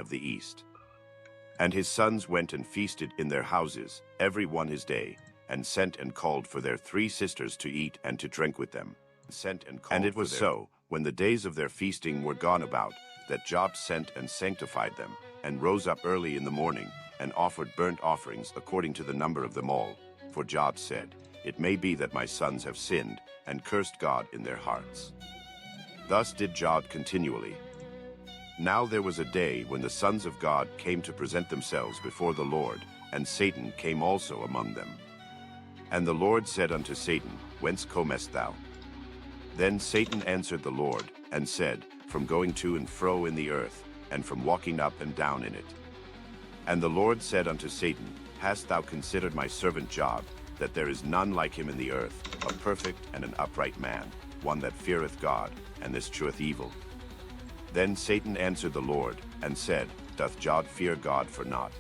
of the east. And his sons went and feasted in their houses, every one his day, and sent and called for their 3 sisters to eat and to drink with them. And it was so, when the days of their feasting were gone about, that Job sent and sanctified them, and rose up early in the morning, and offered burnt offerings according to the number of them all. For Job said, "It may be that my sons have sinned, and cursed God in their hearts." Thus did Job continually. Now there was a day when the sons of God came to present themselves before the Lord, and Satan came also among them. And the Lord said unto Satan, "Whence comest thou?" Then Satan answered the Lord, and said, "From going to and fro in the earth, and from walking up and down in it." And the Lord said unto Satan, "Hast thou considered my servant Job, that there is none like him in the earth, a perfect and an upright man, one that feareth God, and escheweth evil?" Then Satan answered the Lord, and said, "Doth Job fear God for naught?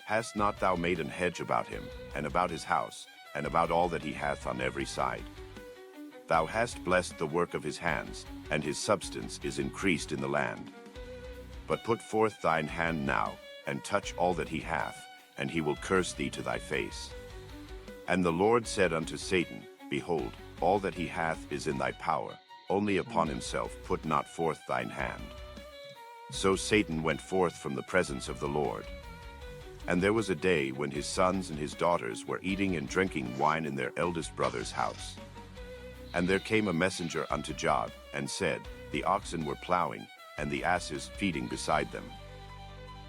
Hast not thou made an hedge about him, and about his house, and about all that he hath on every side? Thou hast blessed the work of his hands, and his substance is increased in the land. But put forth thine hand now, and touch all that he hath, and he will curse thee to thy face." And the Lord said unto Satan, "Behold, all that he hath is in thy power, only upon himself put not forth thine hand." So Satan went forth from the presence of the Lord. And there was a day when his sons and his daughters were eating and drinking wine in their eldest brother's house. And there came a messenger unto Job, and said, "The oxen were plowing, and the asses feeding beside them.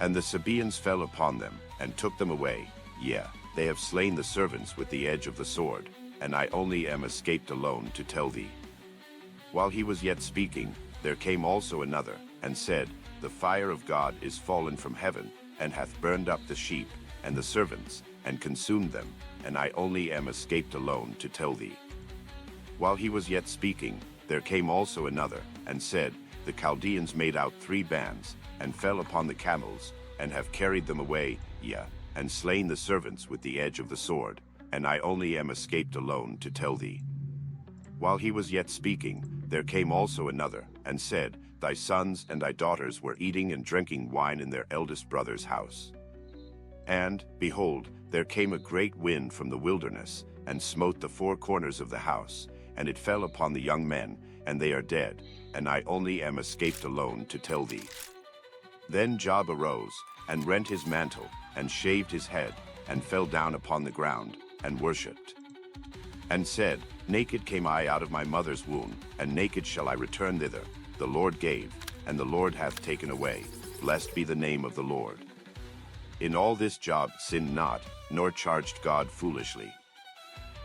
And the Sabaeans fell upon them, and took them away. Yea, they have slain the servants with the edge of the sword, and I only am escaped alone to tell thee." While he was yet speaking, there came also another, and said, "The fire of God is fallen from heaven, and hath burned up the sheep, and the servants, and consumed them, and I only am escaped alone to tell thee." While he was yet speaking, there came also another, and said, "The Chaldeans made out 3 bands, and fell upon the camels, and have carried them away, yea, and slain the servants with the edge of the sword, and I only am escaped alone to tell thee." While he was yet speaking, there came also another, and said, "Thy sons and thy daughters were eating and drinking wine in their eldest brother's house. And, behold, there came a great wind from the wilderness, and smote the 4 corners of the house, and it fell upon the young men, and they are dead, and I only am escaped alone to tell thee." Then Job arose, and rent his mantle, and shaved his head, and fell down upon the ground, and worshipped. And said, "Naked came I out of my mother's womb, and naked shall I return thither. The Lord gave, and the Lord hath taken away. Blessed be the name of the Lord." In all this Job sinned not, nor charged God foolishly.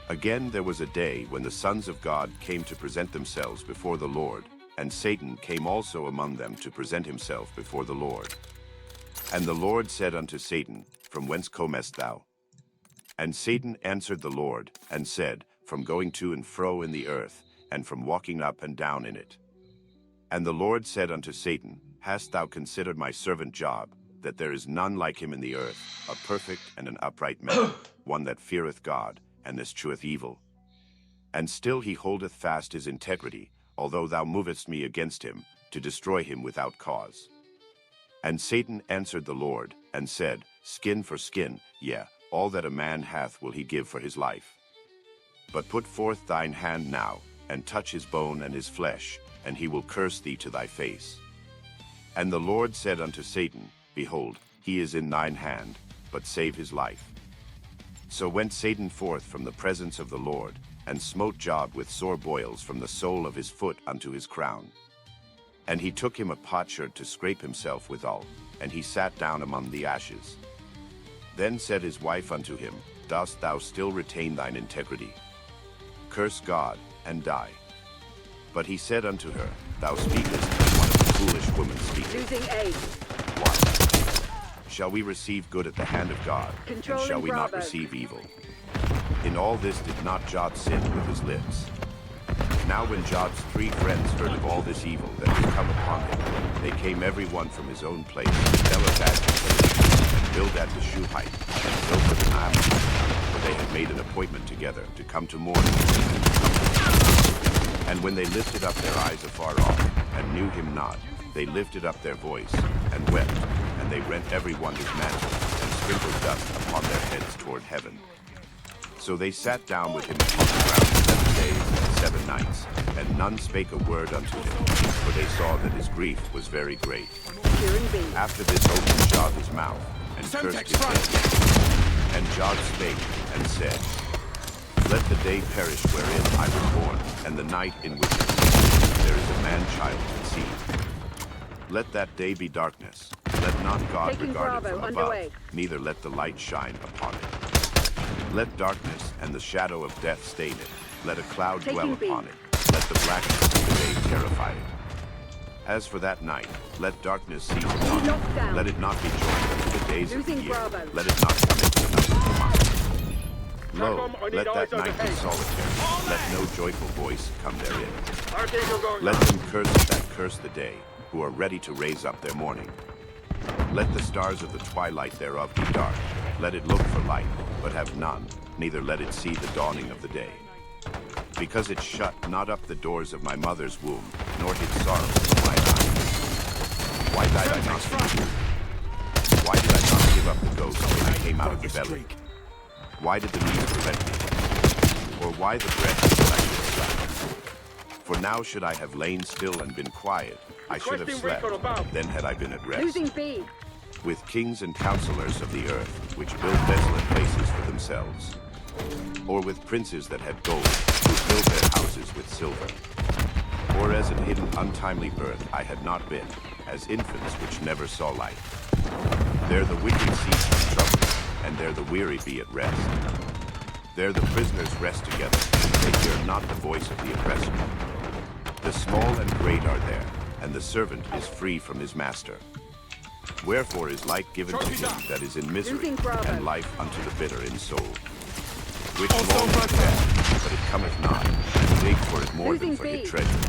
Again there was a day when the sons of God came to present themselves before the Lord, and Satan came also among them to present himself before the Lord. And the Lord said unto Satan, "From whence comest thou?" And Satan answered the Lord, and said, "From going to and fro in the earth, and from walking up and down in it." And the Lord said unto Satan, "Hast thou considered my servant Job, that there is none like him in the earth, a perfect and an upright man, one that feareth God, and escheweth evil? And still he holdeth fast his integrity, although thou movest me against him, to destroy him without cause." And Satan answered the Lord, and said, "Skin for skin, yea, all that a man hath will he give for his life. But put forth thine hand now, and touch his bone and his flesh, and he will curse thee to thy face." And the Lord said unto Satan, "Behold, he is in thine hand, but save his life." So went Satan forth from the presence of the Lord, and smote Job with sore boils from the sole of his foot unto his crown. And he took him a potsherd to scrape himself withal, and he sat down among the ashes. Then said his wife unto him, "Dost thou still retain thine integrity? Curse God, and die." But he said unto her, "Thou speakest as one of the foolish women speaketh." Losing aim. What? Shall we receive good at the hand of God, and Controlling shall we not Bravo. receive evil? In all this did not Job sin with his lips. Now when Job's 3 friends heard of all this evil that was come upon him, they came every one from his own place, Elazad and Bildad the Shuhite, and Zophar the Naamite, for they had made an appointment together to come to mourn. And when they lifted up their eyes afar off, and knew him not, they lifted up their voice, and wept, and they rent every one his mantle, and sprinkled dust upon their heads toward heaven. So they sat down with him upon the ground 7 days and 7 nights, and none spake a word unto him, for they saw that his grief was very great. After this opened Job his mouth, and cursed his dead. And Job spake, and said, Let the day perish wherein I was born, and the night in which there is a man-child conceived. Let that day be darkness. Let not God regard it from above, neither let the light shine upon it. Let darkness and the shadow of death stain it. Let a cloud dwell upon it. Let the blackness of the day terrify it. As for that night, let darkness seize upon it. Let it not be joined unto the days of the year. Let it not come into the night of the month. Lo, let that night be solitary. Let no joyful voice come therein. Let them curse that curse the day, who are ready to raise up their mourning. Let the stars of the twilight thereof be dark. Let it look for light, but have none, neither let it see the dawning of the day. Because it shut not up the doors of my mother's womb, nor hid sorrow from my eyes. Why died I not from the womb? Why did I not give up the ghost when I came out of the belly? Why did the knees prevent me? Or why the breath that I should slept? For now should I have lain still and been quiet, I should have slept, then had I been at rest. With kings and counselors of the earth, which build desolate places for themselves. Or with princes that had gold, who filled their houses with silver. Or as in hidden untimely birth I had not been, as infants which never saw light. There the wicked cease from trouble, and there the weary be at rest. There the prisoners rest together, they hear not the voice of the oppressor. The small and great are there, and the servant is free from his master. Wherefore is light given to him that is in misery, and life unto the bitter in soul. Which long for death, but it cometh not, and dig for it more than for hid treasures.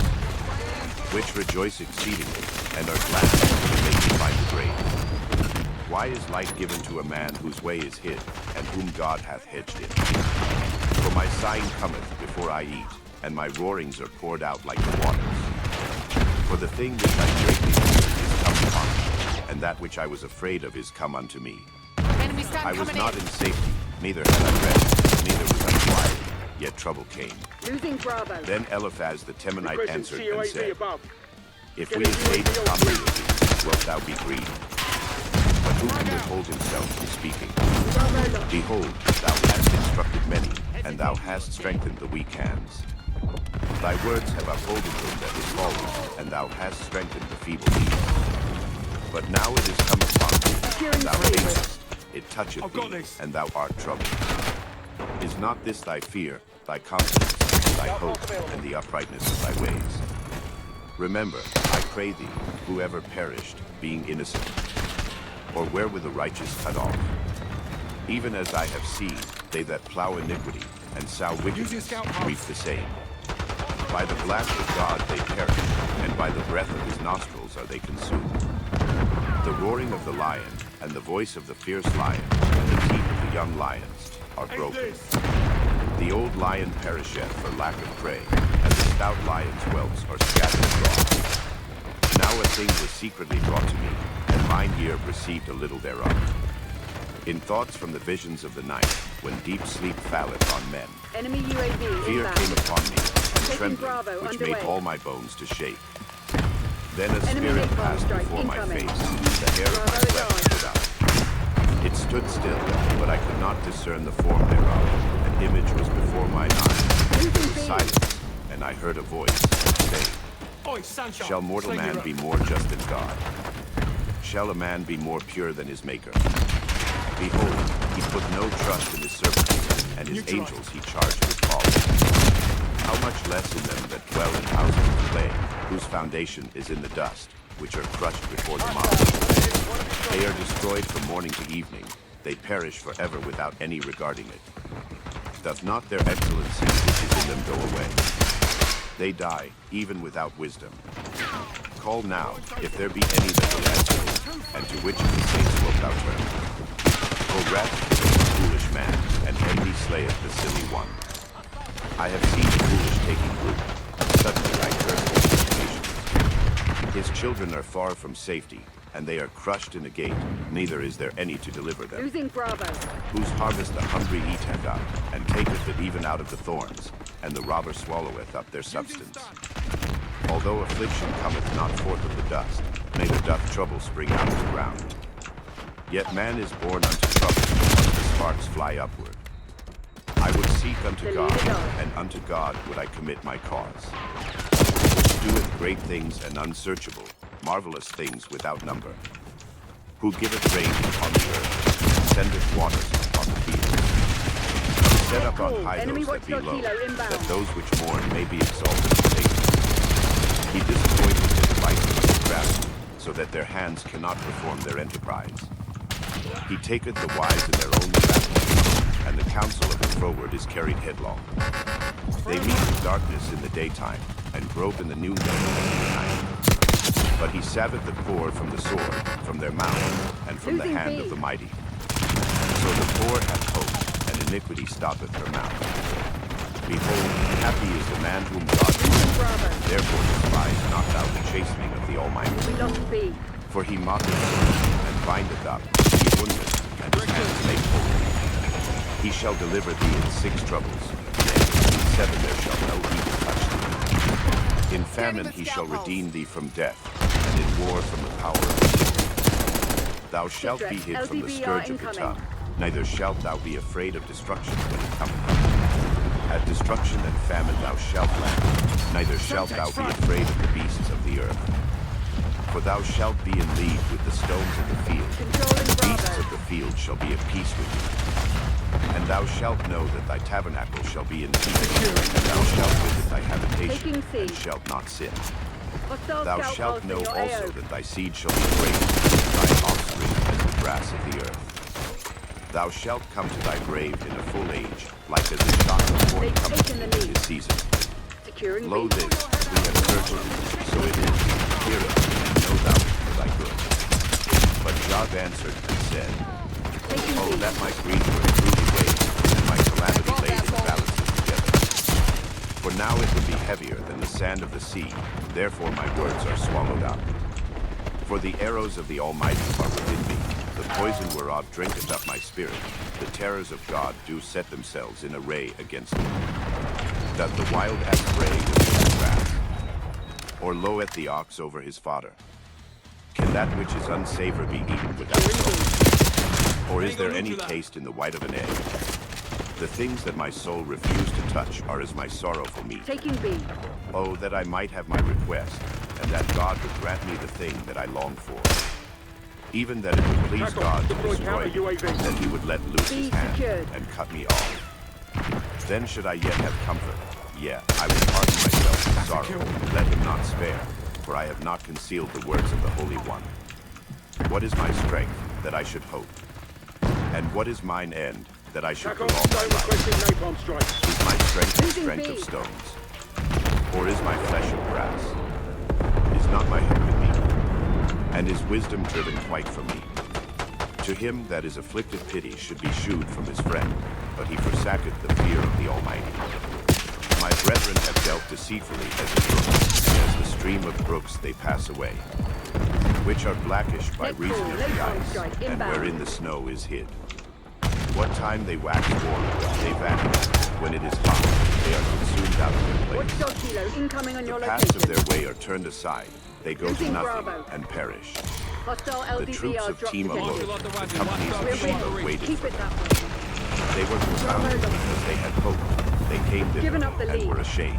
Which rejoice exceedingly, and are glad when they can find the grave. Why is light given to a man whose way is hid, and whom God hath hedged in? For my sighing cometh before I eat, and my roarings are poured out like the waters. For the thing which I greatly feared is come upon me, and that which I was afraid of is come unto me. I was not in safety, neither had I rest, neither was I quiet, yet trouble came. Then Eliphaz the Temanite answered and said, If we have made comedy of thee, wilt thou be grieved? But who can withhold himself from speaking? Behold, thou hast instructed many, and thou hast strengthened the weak hands. Thy words have upholden him that is fallen, and thou hast strengthened the feeble knees. But now it is come upon thee, and thou hatest, it toucheth thee, and thou art troubled. Is not this thy fear, thy confidence, thy hope, and the uprightness of thy ways? Remember, I pray thee, whoever perished, being innocent, or where were the righteous cut off? Even as I have seen, they that plow iniquity, and sow wickedness, reap the same. By the blast of God they perish, and by the breath of his nostrils are they consumed. The roaring of the lion, and the voice of the fierce lion, and the teeth of the young lions, are broken. The old lion perisheth for lack of prey, and the stout lion's whelps are scattered abroad. Now a thing was secretly brought to me, and mine ear perceived a little thereof. In thoughts from the visions of the night, when deep sleep falleth on men, Enemy UAV fear inbound. came upon me, and trembling, Bravo which underway. made all my bones to shake. Then a Enemy spirit napalm passed strike before my incoming. face, the hair of my Bravo is flesh stood out. It stood still, but I could not discern the form thereof. An image was before mine eyes. There was silence, and I heard a voice say, Shall mortal man be more just than God? Shall a man be more pure than his maker? Behold, he put no trust in his servants, and his angels he charged with falling. How much less in them that dwell in houses of clay, whose foundation is in the dust, which are crushed before the mob. They are destroyed from morning to evening, they perish forever without any regarding it. Doth not their excellency which is in them go away? They die, even without wisdom. Call now, if there be any that will answer thee, and to which of the saints wilt thou turn? For wrath is a foolish man, and envy slayeth the silly one. I have seen the foolish taking root, and suddenly I turned to his. His children are far from safety, and they are crushed in a gate, neither is there any to deliver them. Losing Bravo. Whose harvest the hungry eat and up, and taketh it even out of the thorns, and the robber swalloweth up their substance. Although affliction cometh not forth of the dust, neither doth trouble spring out of the ground. Yet man is born unto trouble, unto the sparks fly upward. I would seek unto God, and unto God would I commit my cause. Which doeth great things and unsearchable, marvelous things without number. Who giveth rain upon the earth, sendeth waters upon the fields. Set up on high those that be low, that those which mourn may be exalted to safety. He disappointeth the devices of the crafty, so that their hands cannot perform their enterprise. He taketh the wise in their own craftiness, and the counsel of the froward is carried headlong. They meet in darkness in the daytime, and grope in the noonday of the night. But he saveth the poor from the sword, from their mouth, and from the hand of the mighty. So the poor hath hope, and iniquity stoppeth her mouth. Behold, happy is the man whom God loveth. Therefore despise not thou the chastening of the Almighty. For he mocketh and bindeth up, he woundeth, and his hands make whole. He shall deliver thee in 6 troubles, yea, in 7 there shall no evil touch thee. In famine he shall redeem thee from death, and in war from the power of death. Thou shalt be hid from the scourge of the tongue, neither shalt thou be afraid of destruction when it cometh. At destruction and famine thou shalt lack, neither shalt thou be afraid of the beasts of the earth. For thou shalt be in league with the stones of the field, and the beasts of the field shall be at peace with thee. And thou shalt know that thy tabernacle shall be in peace, and thou shalt visit thy habitation, and shalt not sin. Thou shalt know also that thy seed shall be great, and thy offspring as the grass of the earth. Thou shalt come to thy grave in a full age, like as a shock of corn cometh in his season. Lo this, we have heard it, so it is, hear it, and know thou it for thy good. But Job answered and said, Oh, that my grief were truly weighed, and my calamity laid in balances together. For now it would be heavier than the sand of the sea, therefore my words are swallowed up. For the arrows of the Almighty are within me, the poison whereof drinketh up my spirit. The terrors of God do set themselves in array against me. Doth the wild ass bray within the grass, or loweth the ox over his fodder? Can that which is unsavour be eaten without salt? Or is there any taste in the white of an egg? The things that my soul refused to touch are as my sorrowful meat. Oh, that I might have my request, and that God would grant me the thing that I long for. Even that it would please God to destroy me, that he would let loose his hand and cut me off. Then should I yet have comfort. Yea, I would pardon myself in sorrow, let him not spare, for I have not concealed the words of the Holy One. What is my strength, that I should hope? And what is mine end, that I should prolong my life? Is my strength the strength of stones? Or is my flesh of brass? Is not my hope in me? And is wisdom driven quite from me? To him that is afflicted pity should be shewed from his friend, but he forsaketh the fear of the Almighty. My brethren have dealt deceitfully as a brook, and as the stream of brooks they pass away, which are blackish by reason of the ice, and wherein the snow is hid. What time they wax warm, they vanish. When it is hot, they are consumed out of their place. The paths of their way are turned aside, they go to nothing and perish. The troops of Team awoke, the companies of Sheba waited for them. They were confounded because they had hoped. They came thither and were ashamed.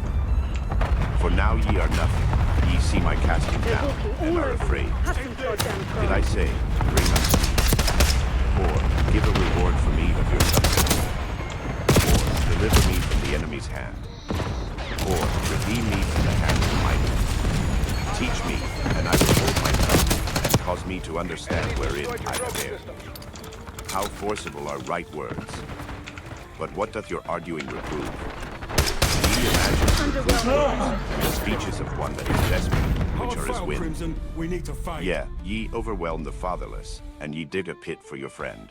For now ye are nothing. Ye see my casting down, and are afraid. Did I say, bring unto me? Or, give a reward for me of your substance? Or, deliver me from the enemy's hand? Or, redeem me from the hand of the mighty? Teach me, and I will hold my tongue, and cause me to understand wherein I have erred. How forcible are right words! But what doth your arguing reprove? Ye imagine the speeches of one that is desperate, which are as wind. Yeah, ye overwhelm the fatherless, and ye dig a pit for your friend.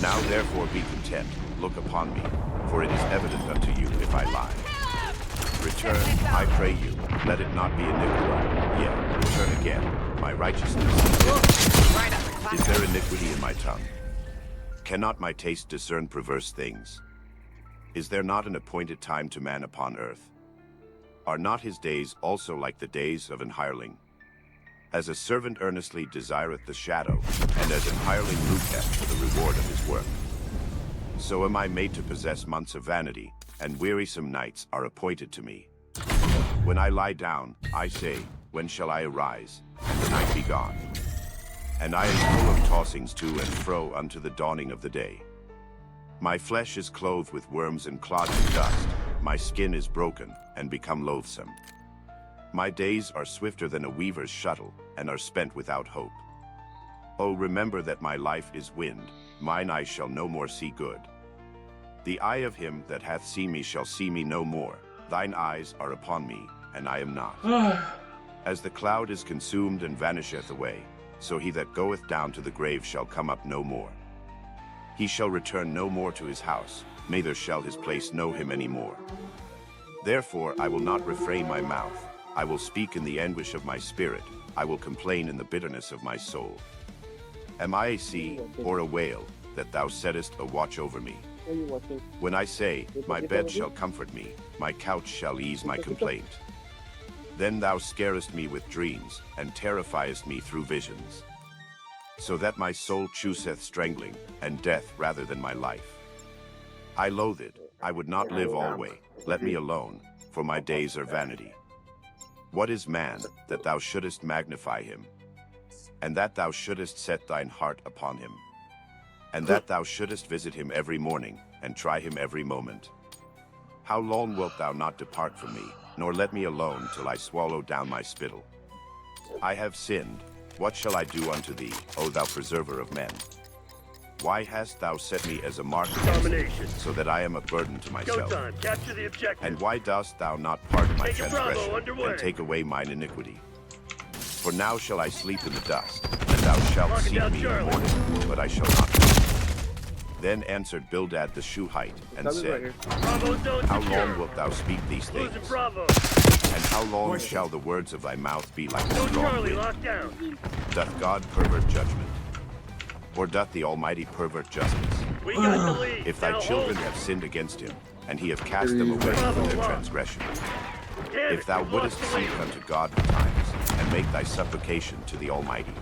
Now therefore be content, look upon me, for it is evident unto you if I lie. Return, I pray you, let it not be iniquity. Yea, return again, my righteousness. Is there iniquity in my tongue? Cannot my taste discern perverse things? Is there not an appointed time to man upon earth? Are not his days also like the days of an hireling? As a servant earnestly desireth the shadow, and as an hireling looketh for the reward of his work. So am I made to possess months of vanity, and wearisome nights are appointed to me. When I lie down, I say, when shall I arise, and the night be gone? And I am full of tossings to and fro unto the dawning of the day. My flesh is clothed with worms and clods of dust, my skin is broken, and become loathsome. My days are swifter than a weaver's shuttle, and are spent without hope. Oh, remember that my life is wind, mine eyes shall no more see good. The eye of him that hath seen me shall see me no more, thine eyes are upon me, and I am not. As the cloud is consumed and vanisheth away, so he that goeth down to the grave shall come up no more. He shall return no more to his house, neither shall his place know him any more. Therefore I will not refrain my mouth, I will speak in the anguish of my spirit, I will complain in the bitterness of my soul. Am I a sea or a whale, that thou settest a watch over me? When I say, my bed shall comfort me, my couch shall ease my complaint. Then thou scarest me with dreams, and terrifiest me through visions. So that my soul chooseth strangling, and death rather than my life. I loathe it, I would not live alway, let me alone, for my days are vanity. What is man, that thou shouldest magnify him? And that thou shouldest set thine heart upon him? And that thou shouldest visit him every morning, and try him every moment? How long wilt thou not depart from me, nor let me alone till I swallow down my spittle? I have sinned, what shall I do unto thee, O thou preserver of men? Why hast thou set me as a mark against me, so that I am a burden to myself? Capture the objective. And why dost thou not pardon my Take a Bravo, transgression, underway. and take away mine iniquity? For now shall I sleep in the dust, and thou shalt see down me in the Charlie. morning, but I shall not sleep. Then answered Bildad the Shuhite, and said, Bravo zone How secure. long wilt thou speak these things? Losing Bravo. And how long shall the words of thy mouth be like a Zone strong Charlie wind? locked down. Doth God pervert judgment? Or doth the Almighty pervert justice? We got the lead. If thy Now children hold. have sinned against him, and he have cast them away from their transgression, Damn if it, thou we've wouldest lost the seek lead. unto God betimes, and make thy supplication to the Almighty,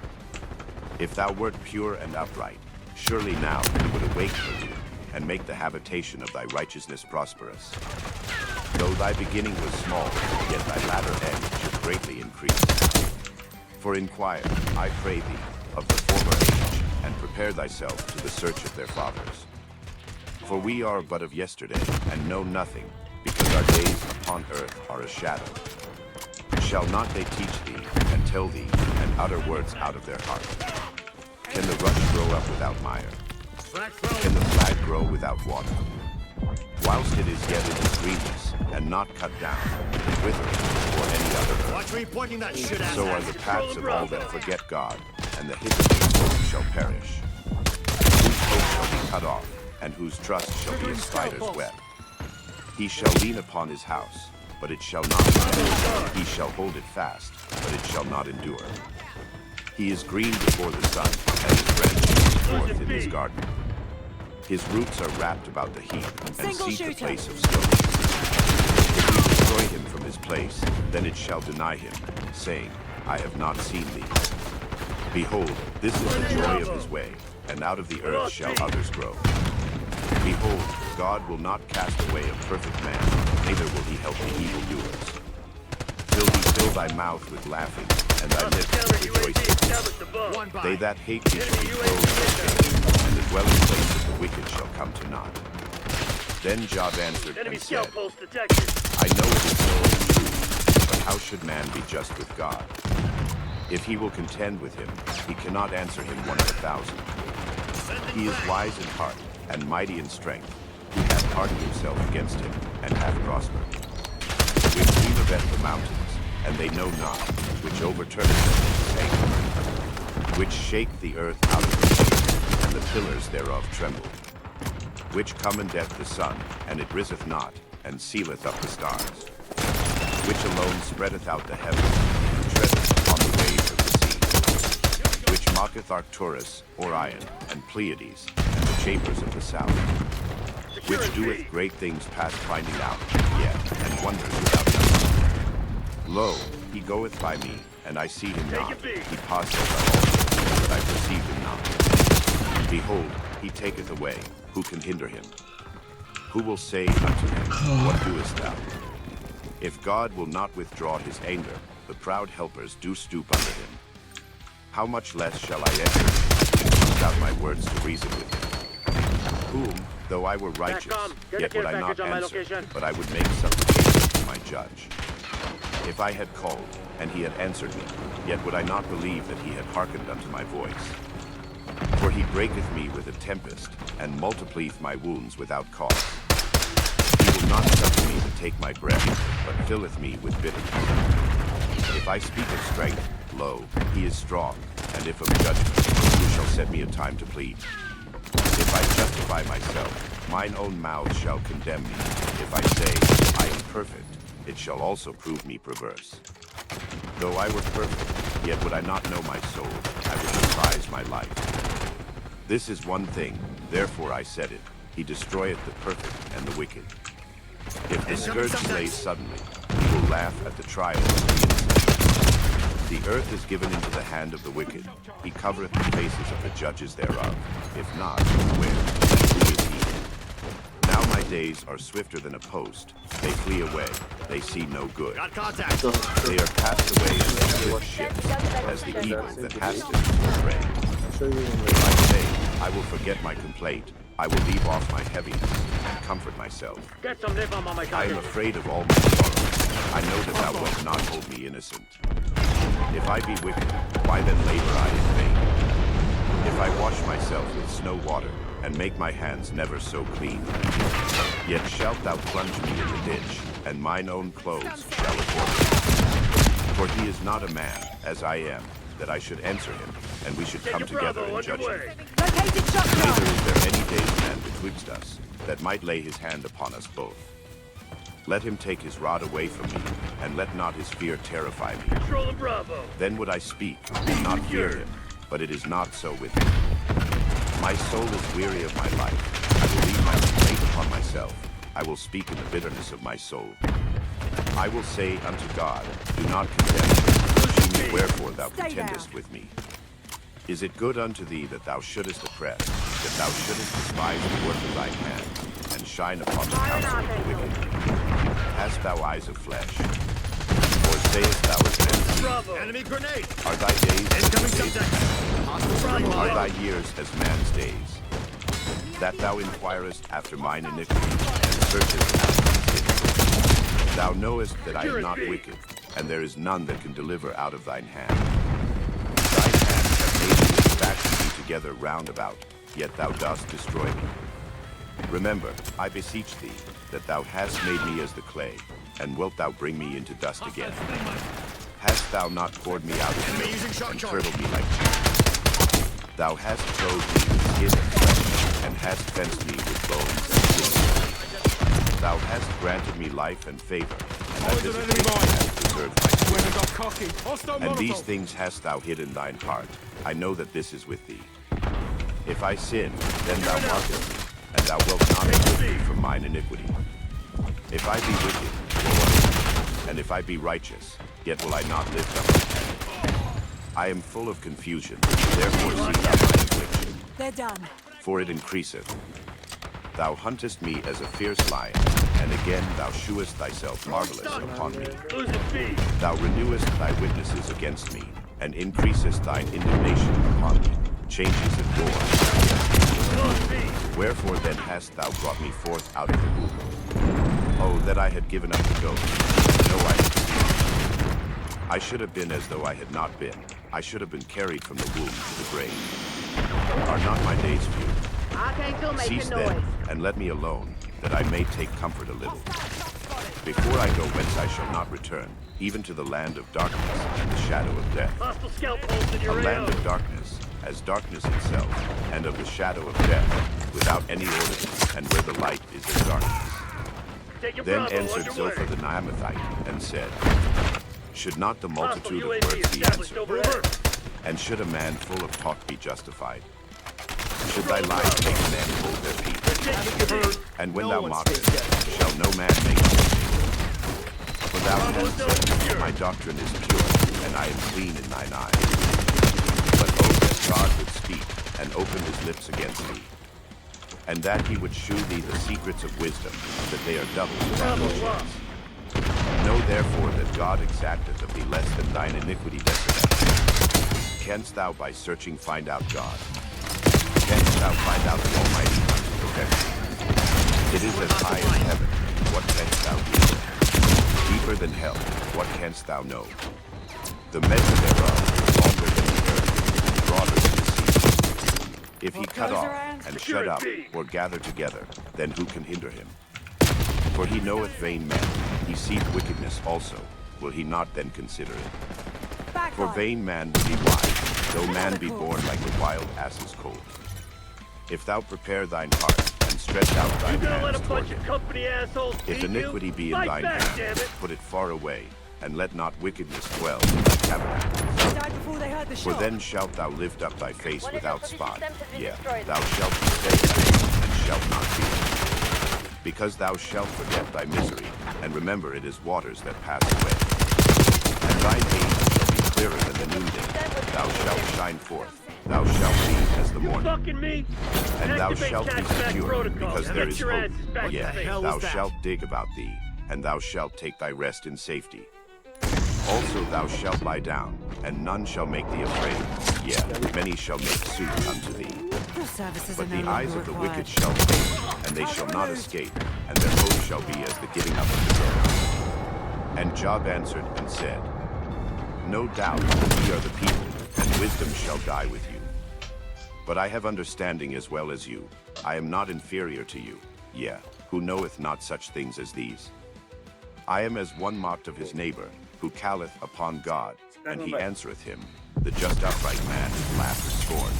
if thou wert pure and upright, surely now he would awake for thee, and make the habitation of thy righteousness prosperous. Though thy beginning was small, yet thy latter end should greatly increase. For inquire, I pray thee, of the former age, and prepare thyself to the search of their fathers. For we are but of yesterday, and know nothing, because our days upon earth are a shadow. Shall not they teach thee, and tell thee, and utter words out of their heart? Can the rush grow up without mire? Can the flag grow without water? Whilst it is yet in its greenness, and not cut down, it withereth, or any other herb. Watch where you're pointing that shit at. So are the paths of all that forget God, and the hitherto hope shall perish. Whose hope shall be cut off, and whose trust shall be a spider's web. He shall lean upon his house, but it shall not stand. He shall hold it fast, but it shall not endure. He is green before the sun, and his branches is forth in his garden. His roots are wrapped about the heap, and seek the place of stone. If we destroy him from his place, then it shall deny him, saying, I have not seen thee. Behold, this is the joy of his way, and out of the earth shall others grow. Behold, God will not cast away a perfect man, neither will he help the evildoers. Till he fill thy mouth with laughing, and thy lips with rejoicing. They that hate thee shall be clothed with shame, and the dwelling place of the wicked shall come to naught. Then Job answered Enemy and said, scout post detected. I know it is so and true, but how should man be just with God? If he will contend with him, he cannot answer him 1,000. He is wise in heart, and mighty in strength, who hath hardened himself against him, and hath prospered. Which cleaveth the mountains, and they know not, which overturneth them into sand, which shake the earth out of the sea, and the pillars thereof tremble. Which commandeth the sun, and it riseth not, and sealeth up the stars. which alone spreadeth out the heavens, and treadeth on the waves of the sea, which mocketh Arcturus, Orion, and Pleiades, and the chambers of the south, which doeth great things past finding out, yet, and wonders without number. Lo, he goeth by me, and I see him not. He passeth by also, but I perceive him not. Behold, he taketh away. Who can hinder him? Who will say unto him, what doest thou? If God will not withdraw his anger, the proud helpers do stoop under him. How much less shall I enter and thrust out my words to reason with him? Whom, though I were righteous, yet would I not answer, but I would make supplication to my judge. If I had called, and he had answered me, yet would I not believe that he had hearkened unto my voice. For he breaketh me with a tempest, and multiplieth my wounds without cause. He will not suffer me to take my breath, but filleth me with bitterness. If I speak of strength, lo, he is strong, and if of judgment, who shall set me a time to plead? If I justify myself, mine own mouth shall condemn me. If I say, I am perfect, it shall also prove me perverse. Though I were perfect, yet would I not know my soul, I would despise my life. This is one thing, therefore I said it, he destroyeth the perfect and the wicked. If the scourge slays suddenly, he will laugh at the trial of the innocent. The earth is given into the hand of the wicked, he covereth the faces of the judges thereof. If not, where? Who is he? Now my days are swifter than a post, they flee away, they see no good. Got contact. They are passed away as the swift ships, as the eagle that hasteth to prey. If I say, I will forget my complaint, I will leave off my heaviness, and comfort myself. Get some lip on my I am afraid of all my sorrows. I know that thou wilt not hold me innocent. If I be wicked, why then labor I in vain? If I wash myself with snow water, and make my hands never so clean, yet shalt thou plunge me in the ditch, and mine own clothes shall abhor me. For he is not a man, as I am, that I should answer him, and we should come together in judgment. Neither is there any day's man betwixt us, that might lay his hand upon us both. Let him take his rod away from me, and let not his fear terrify me. Control the Bravo. Then would I speak, and not fear him, but it is not so with me. My soul is weary of my life. I will leave my complaint upon myself. I will speak in the bitterness of my soul. I will say unto God, do not condemn me. Shew me wherefore thou contendest with me. Is it good unto thee that thou shouldest oppress, that thou shouldest despise the work of thine hand, and shine upon the counsel of the wicked? Hast thou eyes of flesh? Or sayest thou as men see? Bravo. Enemy grenade. Are thy days as Incoming the days of subject. men? Are thy years as man's days? That thou inquirest after mine iniquity, and searchest after my sins. Thou knowest that I am not wicked, and there is none that can deliver out of thine hand. Thine hands have made me and fashioned me together round about, yet thou dost destroy me. Remember, I beseech thee, that thou hast made me as the clay, and wilt thou bring me into dust again? Hast thou not poured me out of milk, and curdled me like cheese? Thou hast clothed me with skin and flesh, and hast fenced me with bones and skin. Thou hast granted me life and favor, and thy visitation hast preserved my spirit. And these things hast thou hid in thine heart. I know that this is with thee. If I sin, then thou markest me, and thou wilt not acquit me from mine iniquity. If I be wicked, and if I be righteous, yet will I not lift up my head. I am full of confusion, therefore see thou my affliction. They're done. For it increaseth. Thou huntest me as a fierce lion, and again thou shewest thyself marvelous upon me. Lose the speed. Thou renewest thy witnesses against me, and increasest thine indignation upon me, changes in war. Lose speed. Wherefore then hast thou brought me forth out of the womb? Oh, that I had given up the ghost. No, I had seen. I should have been as though I had not been. I should have been carried from the womb to the grave. Are not my days few? Archangel, make Cease a noise. then, and let me alone, that I may take comfort a little. Before I go whence I shall not return, even to the land of darkness and the shadow of death. Hostile scalp holes in A your land AO. of darkness, as darkness itself, and of the shadow of death, without any order, and where the light is in darkness. Taking Then Bravo answered underway. Zophar the Naamathite and said, Should not the Hostile multitude of UAV words be established answered? overhead. And should a man full of talk be justified? Should thy lies make men hold their peace? Taking B. And when No thou one mockest, stays dead. shall no man make thee? For thou Bravo hast zone said, secure. My doctrine is pure, and I am clean in thine eyes. But oh, that God would speak, and open his lips against thee, and that he would shew thee the secrets of wisdom, that they are double without Bravo no lost. chance. Know therefore that God exacteth of thee less than thine iniquity doth. Canst thou by searching find out God? Canst thou find out the Almighty unto perfection? It is as high as heaven, what canst thou do? Deeper than hell, what canst thou know? The measure thereof is longer than the earth, and broader than the sea. If he cut off, and shut up, or gather together, then who can hinder him? For he knoweth vain men, he seeth wickedness also, will he not then consider it? For vain man will be wise, though man be born like the wild ass's colt. If thou prepare thine heart, and stretch out You thine gonna let hands a toward bunch of him, company assholes if beat you? iniquity be in Fight thine back, hand, damn it. put it far away, and let not wickedness dwell in thy tabernacle. Died before they heard the For shot. then shalt thou lift up thy face One of without your spot. systems has been Yea, destroyed. thou shalt be steadfast, and shalt not fear. Because thou shalt forget thy misery, and remember it is waters that pass away. And thine age shall be clearer than the noonday. Thou shalt shine forth. Thou shalt be as the You morning. fucking me? And thou Activate shalt be catchback secure, protocol. because Get there is your hope. asses back Yea, to base. hell thou was that? shalt dig about thee, and thou shalt take thy rest in safety. Also thou shalt lie down, and none shall make thee afraid. Yea, many shall make suit unto thee. Your services But are no the eyes longer of the required. wicked shall fail, and they shall not escape, and their hope shall be as the giving up of the dead. And Job answered and said, No doubt ye are the people, and wisdom shall die with you. But I have understanding as well as you. I am not inferior to you, yea, who knoweth not such things as these. I am as one mocked of his neighbor, who calleth upon God, and he answereth him. The just upright man is laughed at scorn.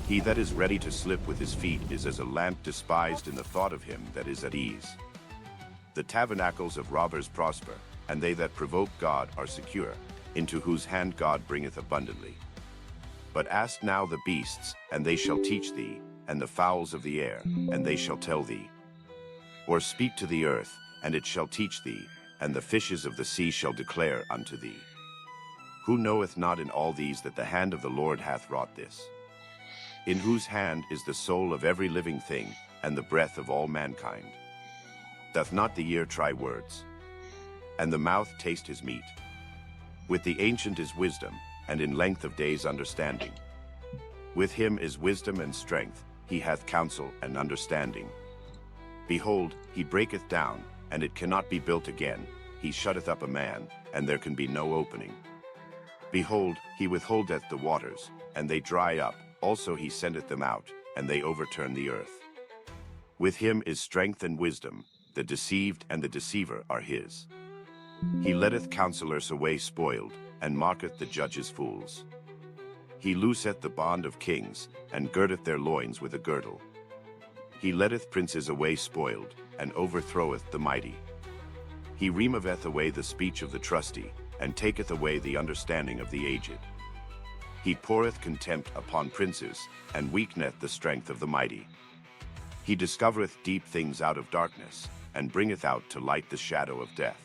He that is ready to slip with his feet is as a lamp despised in the thought of him that is at ease. The tabernacles of robbers prosper, and they that provoke God are secure, into whose hand God bringeth abundantly. But ask now the beasts, and they shall teach thee, and the fowls of the air, and they shall tell thee. Or speak to the earth, and it shall teach thee, and the fishes of the sea shall declare unto thee. Who knoweth not in all these that the hand of the Lord hath wrought this? In whose hand is the soul of every living thing, and the breath of all mankind? Doth not the ear try words, and the mouth taste his meat? With the ancient is wisdom, and in length of days understanding. With him is wisdom and strength, he hath counsel and understanding. Behold, he breaketh down, and it cannot be built again. He shutteth up a man, and there can be no opening. Behold, he withholdeth the waters, and they dry up. Also he sendeth them out, and they overturn the earth. With him is strength and wisdom. The deceived and the deceiver are his. He letteth counselors away spoiled, and mocketh the judges fools. He looseth the bond of kings, and girdeth their loins with a girdle. He letteth princes away spoiled, and overthroweth the mighty. He removeth away the speech of the trusty, and taketh away the understanding of the aged. He poureth contempt upon princes, and weakeneth the strength of the mighty. He discovereth deep things out of darkness, and bringeth out to light the shadow of death.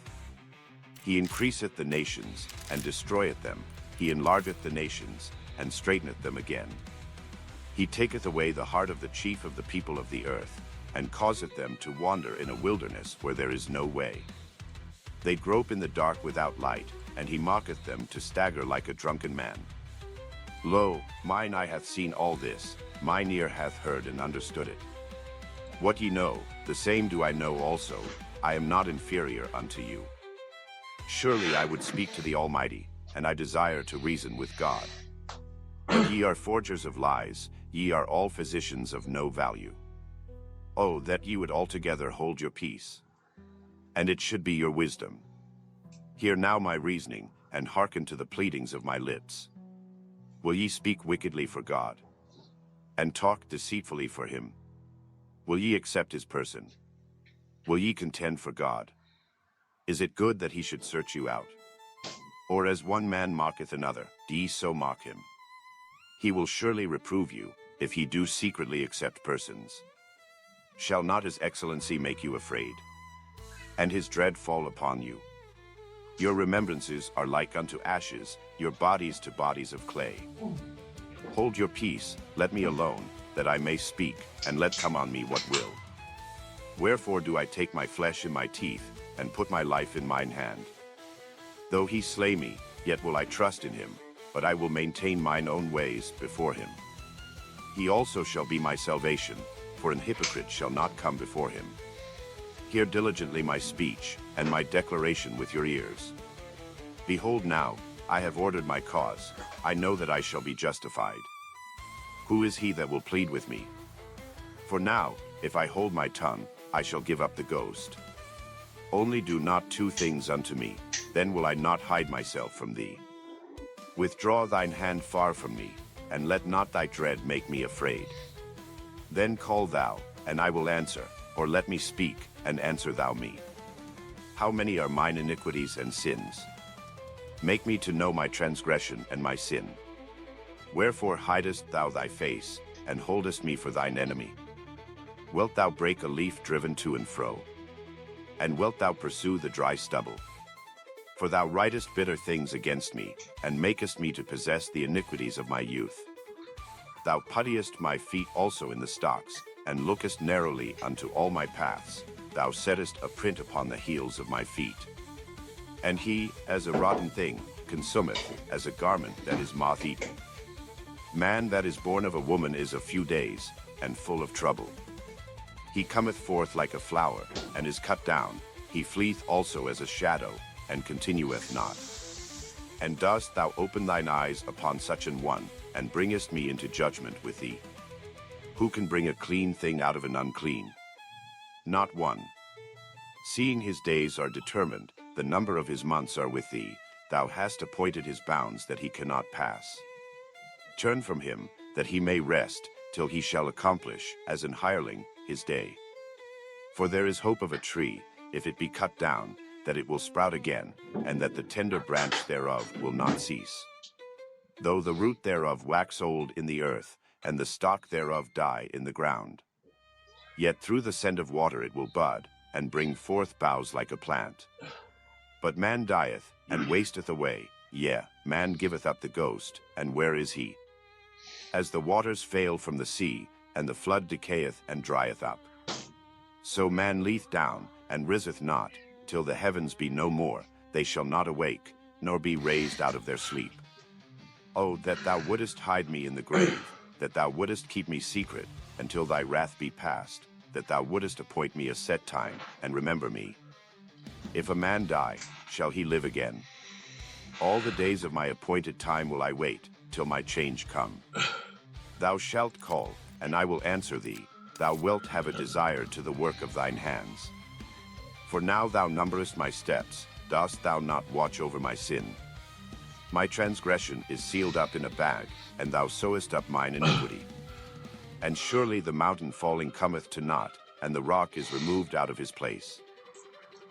He increaseth the nations, and destroyeth them. He enlargeth the nations, and straighteneth them again. He taketh away the heart of the chief of the people of the earth, and causeth them to wander in a wilderness where there is no way. They grope in the dark without light, and he mocketh them to stagger like a drunken man. Lo, mine eye hath seen all this, mine ear hath heard and understood it. What ye know, the same do I know also. I am not inferior unto you. Surely I would speak to the Almighty, and I desire to reason with God. But ye are forgers of lies, ye are all physicians of no value. Oh, that ye would altogether hold your peace, and it should be your wisdom. Hear now my reasoning, and hearken to the pleadings of my lips. Will ye speak wickedly for God, and talk deceitfully for him? Will ye accept his person? Will ye contend for God? Is it good that he should search you out? Or as one man mocketh another, do ye so mock him? He will surely reprove you, if he do secretly accept persons. Shall not his excellency make you afraid, and his dread fall upon you? Your remembrances are like unto ashes, your bodies to bodies of clay. Hold your peace, let me alone, that I may speak, and let come on me what will. Wherefore do I take my flesh in my teeth, and put my life in mine hand? Though he slay me, yet will I trust in him, but I will maintain mine own ways before him. He also shall be my salvation, for an hypocrite shall not come before him. Hear diligently my speech, and my declaration with your ears. Behold now, I have ordered my cause, I know that I shall be justified. Who is he that will plead with me? For now, if I hold my tongue, I shall give up the ghost. Only do not two things unto me, then will I not hide myself from thee. Withdraw thine hand far from me, and let not thy dread make me afraid. Then call thou, and I will answer, or let me speak, and answer thou me. How many are mine iniquities and sins? Make me to know my transgression and my sin. Wherefore hidest thou thy face, and holdest me for thine enemy? Wilt thou break a leaf driven to and fro? And wilt thou pursue the dry stubble? For thou writest bitter things against me, and makest me to possess the iniquities of my youth. Thou puttiest my feet also in the stocks, and lookest narrowly unto all my paths. Thou settest a print upon the heels of my feet. And he, as a rotten thing, consumeth, as a garment that is moth-eaten. Man that is born of a woman is a few days, and full of trouble. He cometh forth like a flower, and is cut down. He fleeth also as a shadow, and continueth not. And dost thou open thine eyes upon such an one, and bringest me into judgment with thee? Who can bring a clean thing out of an unclean? Not one. Seeing his days are determined, the number of his months are with thee, thou hast appointed his bounds that he cannot pass. Turn from him, that he may rest, till he shall accomplish, as an hireling, his day. For there is hope of a tree, if it be cut down, that it will sprout again, and that the tender branch thereof will not cease. Though the root thereof wax old in the earth, and the stalk thereof die in the ground. Yet through the scent of water it will bud, and bring forth boughs like a plant. But man dieth, and wasteth away, yea, man giveth up the ghost, and where is he? As the waters fail from the sea, and the flood decayeth and drieth up. So man leeth down, and riseth not, till the heavens be no more, they shall not awake, nor be raised out of their sleep. Oh, that thou wouldest hide me in the grave, that thou wouldest keep me secret, until thy wrath be past, that thou wouldest appoint me a set time, and remember me. If a man die, shall he live again? All the days of my appointed time will I wait, till my change come. Thou shalt call, and I will answer thee, thou wilt have a desire to the work of thine hands. For now thou numberest my steps, dost thou not watch over my sin? My transgression is sealed up in a bag, and thou sewest up mine iniquity. And surely the mountain falling cometh to naught, and the rock is removed out of his place.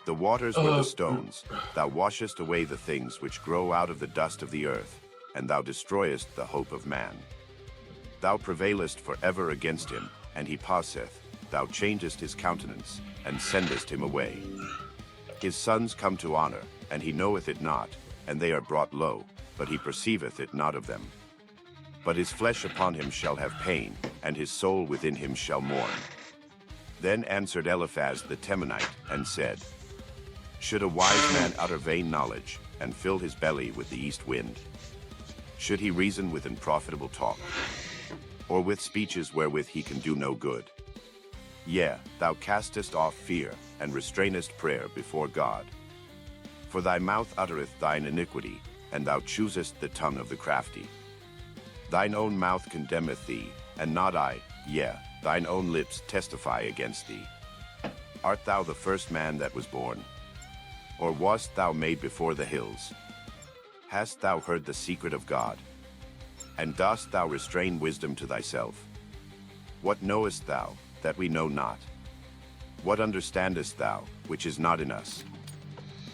The waters were the stones, thou washest away the things which grow out of the dust of the earth, and thou destroyest the hope of man. Thou prevailest for ever against him, and he passeth, thou changest his countenance, and sendest him away. His sons come to honor, and he knoweth it not, and they are brought low, but he perceiveth it not of them. But his flesh upon him shall have pain, and his soul within him shall mourn. Then answered Eliphaz the Temanite, and said, Should a wise man utter vain knowledge, and fill his belly with the east wind? Should he reason with unprofitable talk, or with speeches wherewith he can do no good? Yea, thou castest off fear, and restrainest prayer before God. For thy mouth uttereth thine iniquity, and thou choosest the tongue of the crafty. Thine own mouth condemneth thee, and not I, yea, thine own lips testify against thee. Art thou the first man that was born? Or wast thou made before the hills? Hast thou heard the secret of God? And dost thou restrain wisdom to thyself? What knowest thou, that we know not? What understandest thou, which is not in us?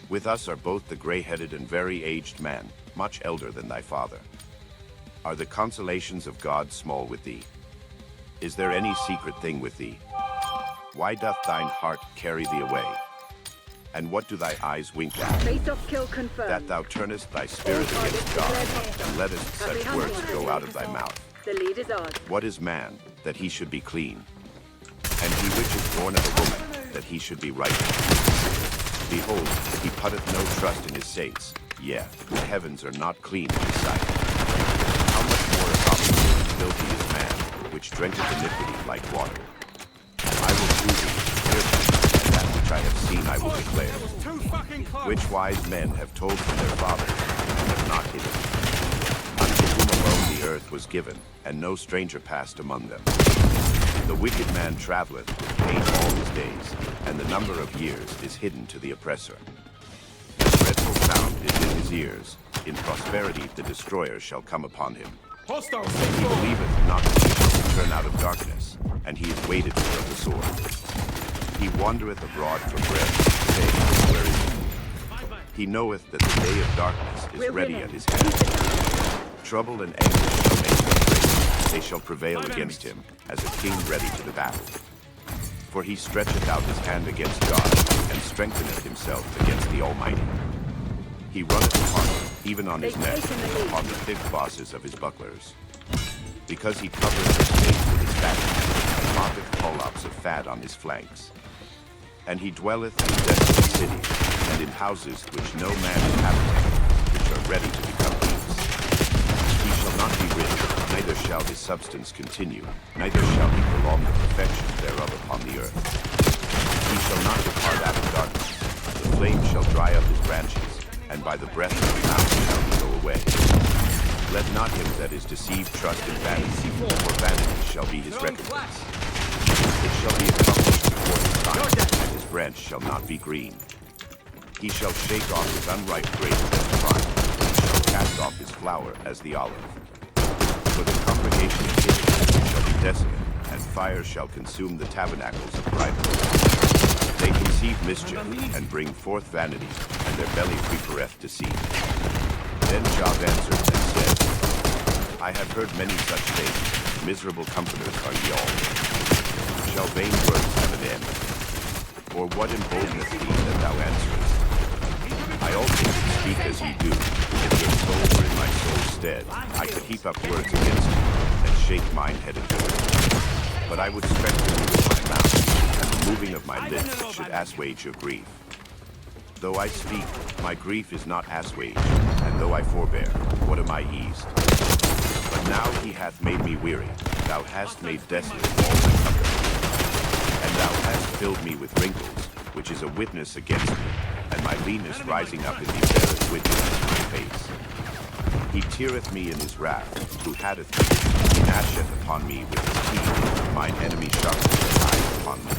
With us are both the gray-headed and very aged man, much elder than thy father. Are the consolations of God small with thee? Is there any secret thing with thee? Why doth thine heart carry thee away? And what do thy eyes wink at? Face-off kill confirmed. That thou turnest thy spirit against God, and lettest such words go out of thy mouth. The lead is ours. What is man, that he should be clean? And he which is born of a woman, that he should be righteous? Behold, he putteth no trust in his saints, yea, the heavens are not clean in his sight. How much more abominable and filthy is man, which drinketh iniquity like water? I will prove thee, and that which I have seen I will declare. Which wise men have told from their fathers, and have not hidden. Unto whom alone the earth was given, and no stranger passed among them. The wicked man travelleth with pain all his days, and the number of years is hidden to the oppressor. The dreadful sound is in his ears. In prosperity the destroyer shall come upon him. Hostiles! He believeth not that he shall return out of darkness, and he is waded for of the sword. He wandereth abroad for bread, saying, where is he? He knoweth that the day of darkness is ready at his hand. Trouble and anguish shall make him great. They shall prevail against him, as a king ready to the battle. For he stretcheth out his hand against God, and strengtheneth himself against the Almighty. He runneth upon him, even on his neck, and upon the thick bosses of his bucklers. Because he covereth his face with his fatness, and mocketh collops of fat on his flanks. And he dwelleth in desolate cities, and in houses which no man inhabiteth, which are ready to become heaps. He shall not be rich, neither shall his substance continue, neither shall he prolong the perfection thereof upon the earth. He shall not depart out of darkness, the flame shall dry up his branches, and by the breath of his mouth shall he go away. Let not him that is deceived trust in vanity, for vanity shall be his recompense. It shall be accomplished before his time, and his branch shall not be green. He shall shake off his unripe grapes as the vine, and shall cast off his flower as the olive. For the congregation of Israel shall be desolate, and fire shall consume the tabernacles of brightness. They conceive mischief, and bring forth vanity, and their belly prepareth deceit. Then Job answered and said, I have heard many such things, miserable comforters are ye all. Shall vain words have an end? Or what emboldeneth thee that thou answerest? I also could speak as ye do, if your soul were in my soul's stead, I could heap up words against you, and shake mine head at you. But I would strengthen you with my mouth, and the moving of my lips should assuage your grief. Though I speak, my grief is not assuaged, and though I forbear, what am I eased? But now he hath made me weary, thou hast made desolate all my company. And thou hast filled me with wrinkles, which is a witness against me, and my leanness rising up in me beareth witness to my face. He teareth me in his wrath, who hatteth me, he gnasheth upon me with his teeth, mine enemy sharpeneth his eyes upon me.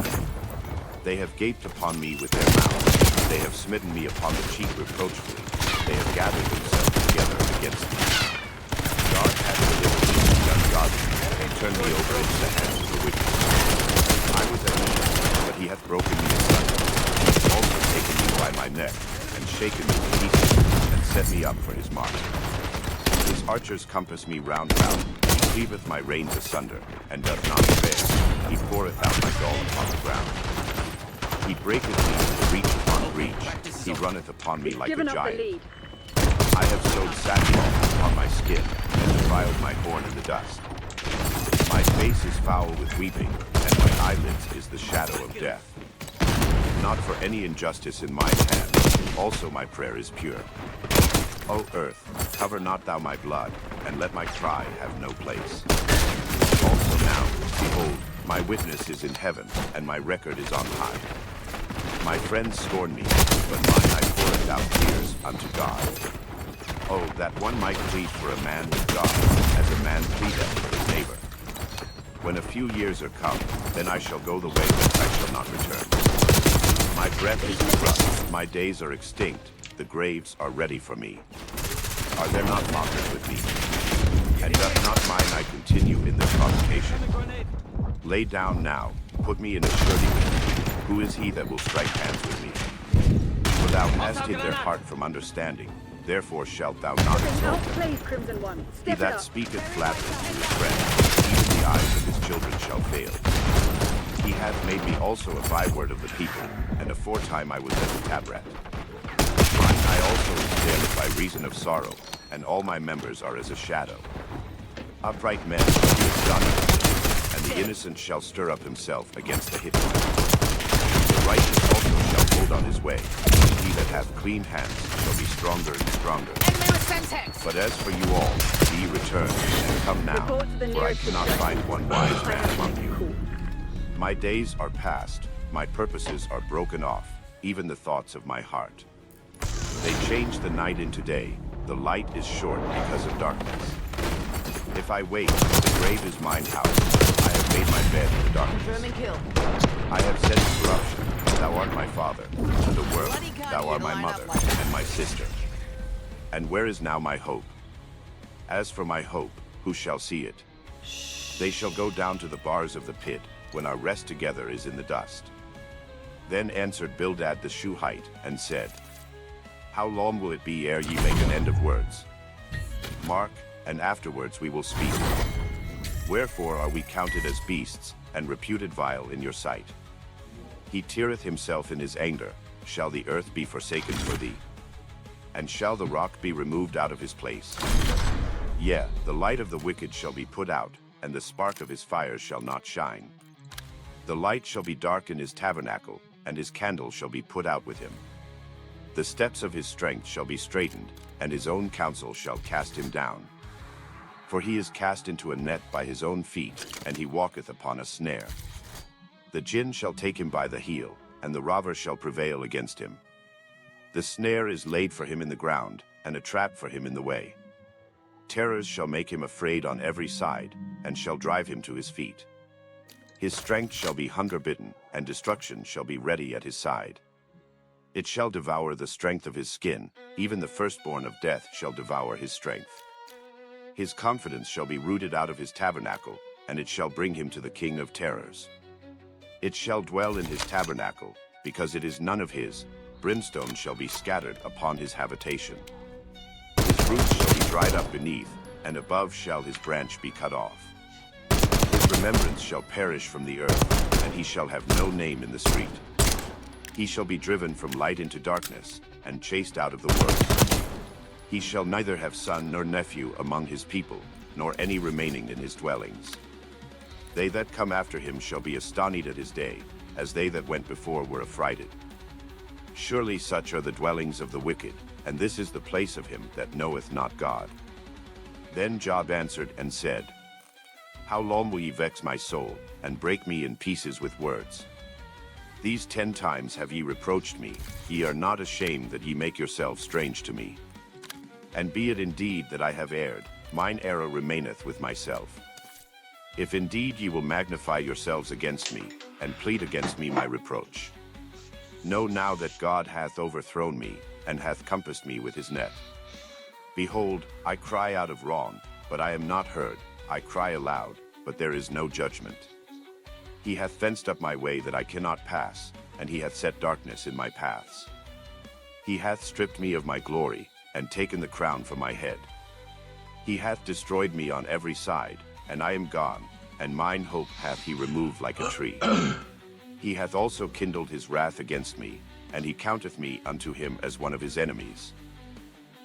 They have gaped upon me with their mouths, they have smitten me upon the cheek reproachfully, they have gathered themselves together against me. God hath delivered me from the ungodly, and turned me over into the hands of the wicked. I was at ease, but he hath broken me asunder. He hath also taken me by my neck, and shaken me to pieces, and set me up for his mark. His archers compass me round about, he cleaveth my reins asunder, and doth not spare. He poureth out my gall upon the ground. He breaketh me to breach upon breach, he runneth upon me like a giant. I have sewed sackcloth upon my skin, and defiled my horn in the dust. My face is foul with weeping, and my eyelids is the shadow of death. Not for any injustice in mine hand, also my prayer is pure. O earth, cover not thou my blood, and let my cry have no place. Also now, behold, my witness is in heaven, and my record is on high. My friends scorn me, but mine I poureth out tears unto God. Oh, that one might plead for a man with God, as a man pleadeth for his neighbor. When a few years are come, then I shall go the way which I shall not return. My breath is corrupt, my days are extinct, the graves are ready for me. Are there not mockers with me? And doth not mine I continue in this provocation? Lay down now, put me in a surety with thee, Who is he that will strike hands with me? For thou hast hid their heart from understanding, therefore shalt thou not exalt them. Outplayed, Crimson One. He Step it that up. speaketh flattery to his friend, even the eyes of his children shall fail. He hath made me also a byword of the people, and aforetime I was as a tabret. Mine I also am dim by reason of sorrow, and all my members are as a shadow. Upright men shall be astonished, and the innocent shall stir up himself against the hypocrite. The righteous also shall hold on his way, and he that hath clean hands shall be stronger and stronger. But as for you all, ye return, and come now, Report to the for I nearest cannot distraction. find one wise man among you. Cool. My days are past, my purposes are broken off, even the thoughts of my heart. They change the night into day, the light is short because of darkness. If I wake, the grave is mine house, I have made my bed in the darkness. I have said to corruption, thou art my father, to the world, thou art my mother, and my sister. And where is now my hope? As for my hope, who shall see it? They shall go down to the bars of the pit, when our rest together is in the dust. Then answered Bildad the Shuhite, and said, How long will it be ere ye make an end of words? Mark, and afterwards we will speak. Wherefore are we counted as beasts, and reputed vile in your sight? He teareth himself in his anger, shall the earth be forsaken for thee? And shall the rock be removed out of his place? Yea, the light of the wicked shall be put out, and the spark of his fire shall not shine. The light shall be dark in his tabernacle, and his candle shall be put out with him. The steps of his strength shall be straitened, and his own counsel shall cast him down. For he is cast into a net by his own feet, and he walketh upon a snare. The gin shall take him by the heel, and the robber shall prevail against him. The snare is laid for him in the ground, and a trap for him in the way. Terrors shall make him afraid on every side, and shall drive him to his feet. His strength shall be hunger-bitten, and destruction shall be ready at his side. It shall devour the strength of his skin, even the firstborn of death shall devour his strength. His confidence shall be rooted out of his tabernacle, and it shall bring him to the king of terrors. It shall dwell in his tabernacle, because it is none of his. Brimstone shall be scattered upon his habitation. His roots shall be dried up beneath, and above shall his branch be cut off. His remembrance shall perish from the earth, and he shall have no name in the street. He shall be driven from light into darkness, and chased out of the world. He shall neither have son nor nephew among his people, nor any remaining in his dwellings. They that come after him shall be astonished at his day, as they that went before were affrighted. Surely such are the dwellings of the wicked, and this is the place of him that knoweth not God. Then Job answered and said, How long will ye vex my soul, and break me in pieces with words? These 10 times have ye reproached me, ye are not ashamed that ye make yourselves strange to me. And be it indeed that I have erred, mine error remaineth with myself. If indeed ye will magnify yourselves against me, and plead against me my reproach. Know now that God hath overthrown me, and hath compassed me with his net. Behold, I cry out of wrong, but I am not heard, I cry aloud, but there is no judgment. He hath fenced up my way that I cannot pass, and he hath set darkness in my paths. He hath stripped me of my glory, and taken the crown from my head. He hath destroyed me on every side, and I am gone, and mine hope hath he removed like a tree. He hath also kindled his wrath against me, and he counteth me unto him as one of his enemies.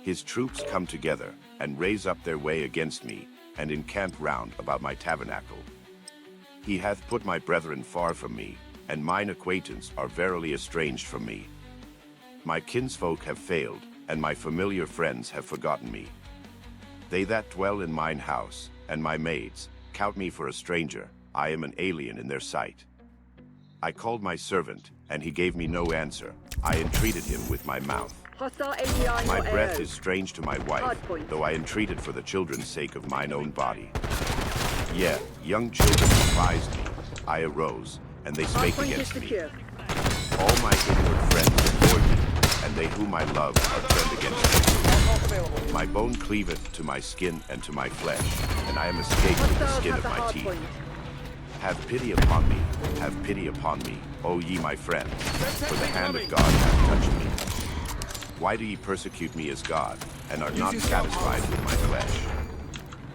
His troops come together, and raise up their way against me, and encamp round about my tabernacle. He hath put my brethren far from me, and mine acquaintance are verily estranged from me. My kinsfolk have failed, and my familiar friends have forgotten me. They that dwell in mine house, and my maids, count me for a stranger, I am an alien in their sight. I called my servant, and he gave me no answer. I entreated him with my mouth. Hostile API in My your breath AO. is strange to my wife, Hardpoint. though I entreated for the children's sake of mine own body. Yea, young children despised me. I arose, and they spake Hardpoint is against me. secure. All my inward friends abhorred me, and they whom I love are turned against me. My bone cleaveth to my skin and to my flesh, and I am escaped with the Hostiles skin have of the my hard teeth. point. Have pity upon me, O ye my friends, for the hand of God hath touched me. Why do ye persecute me as God, and are not satisfied with my flesh?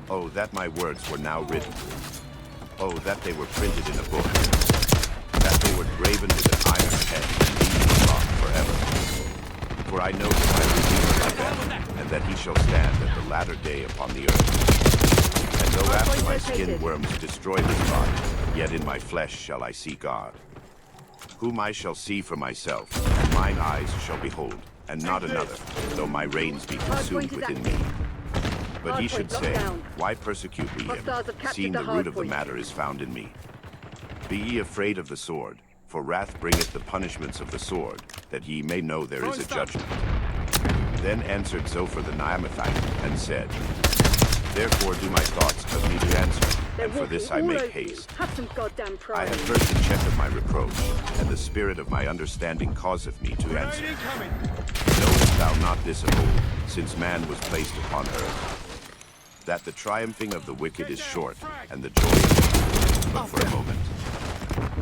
Oh, that my words were now written. Oh, that they were printed in a book, that they were graven with an iron pen and beaten locked forever. For I know that my Redeemer liveth, and that he shall stand at the latter day upon the earth. And though after my skin worms destroy this body, yet in my flesh shall I see God, whom I shall see for myself, and mine eyes shall behold, and not another, though my reins be consumed within me. But he should say, why persecute we him, seeing the root of the matter is found in me? Be ye afraid of the sword, for wrath bringeth the punishments of the sword, that ye may know there is a judgment. Then answered Zophar the Naamathite, and said, therefore do my thoughts of me to answer, and for this I make haste. Have some goddamn pride. I have heard the check of my reproach, and the spirit of my understanding causeth me to answer. Knowest thou not this of old, since man was placed upon earth, that the triumphing of the wicked is short, and the joy of the but for a moment?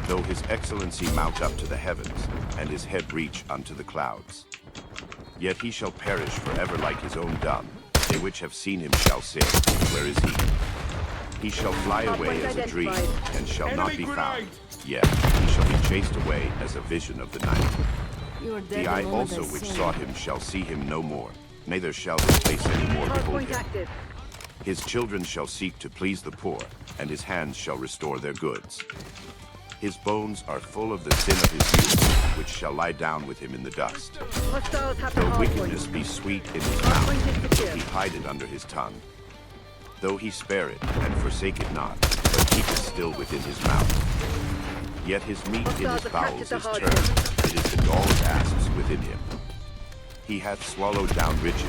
Though his excellency mount up to the heavens, and his head reach unto the clouds, yet he shall perish forever like his own dung. They which have seen him shall say, where is he? He shall fly away as a dream, and shall not be found. Yet he shall be chased away as a vision of the night. The eye also which saw him shall see him no more, neither shall his face any more behold him. His children shall seek to please the poor, and his hands shall restore their goods. His bones are full of the sin of his youth, which shall lie down with him in the dust. Though wickedness be sweet in his mouth, he hide it under his tongue. Though he spare it, and forsake it not, but keep it still within his mouth. Yet his meat in his bowels is turned, it is the gall of asps within him. He hath swallowed down riches,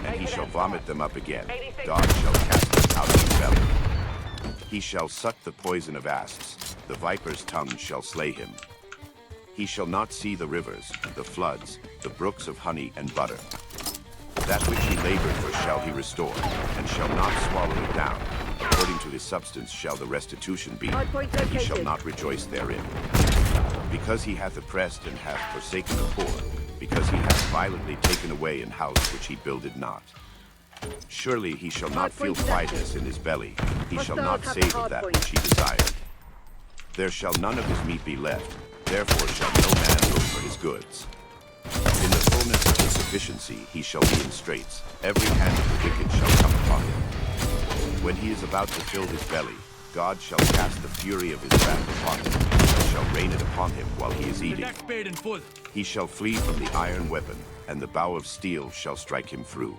and he shall vomit them up again. God shall cast them out of his belly. He shall suck the poison of asps, the viper's tongue shall slay him. He shall not see the rivers, the floods, the brooks of honey and butter. That which he labored for shall he restore, and shall not swallow it down. According to his substance shall the restitution be, and he shall not rejoice therein. Because he hath oppressed and hath forsaken the poor, because he hath violently taken away an house which he builded not. Surely he shall not feel quietness in his belly, he shall not save of that which he desired. There shall none of his meat be left, therefore shall no man look for his goods. In the fullness of his sufficiency he shall be in straits, every hand of the wicked shall come upon him. When he is about to fill his belly, God shall cast the fury of his wrath upon him, and shall rain it upon him while he is eating. He shall flee from the iron weapon, and the bow of steel shall strike him through.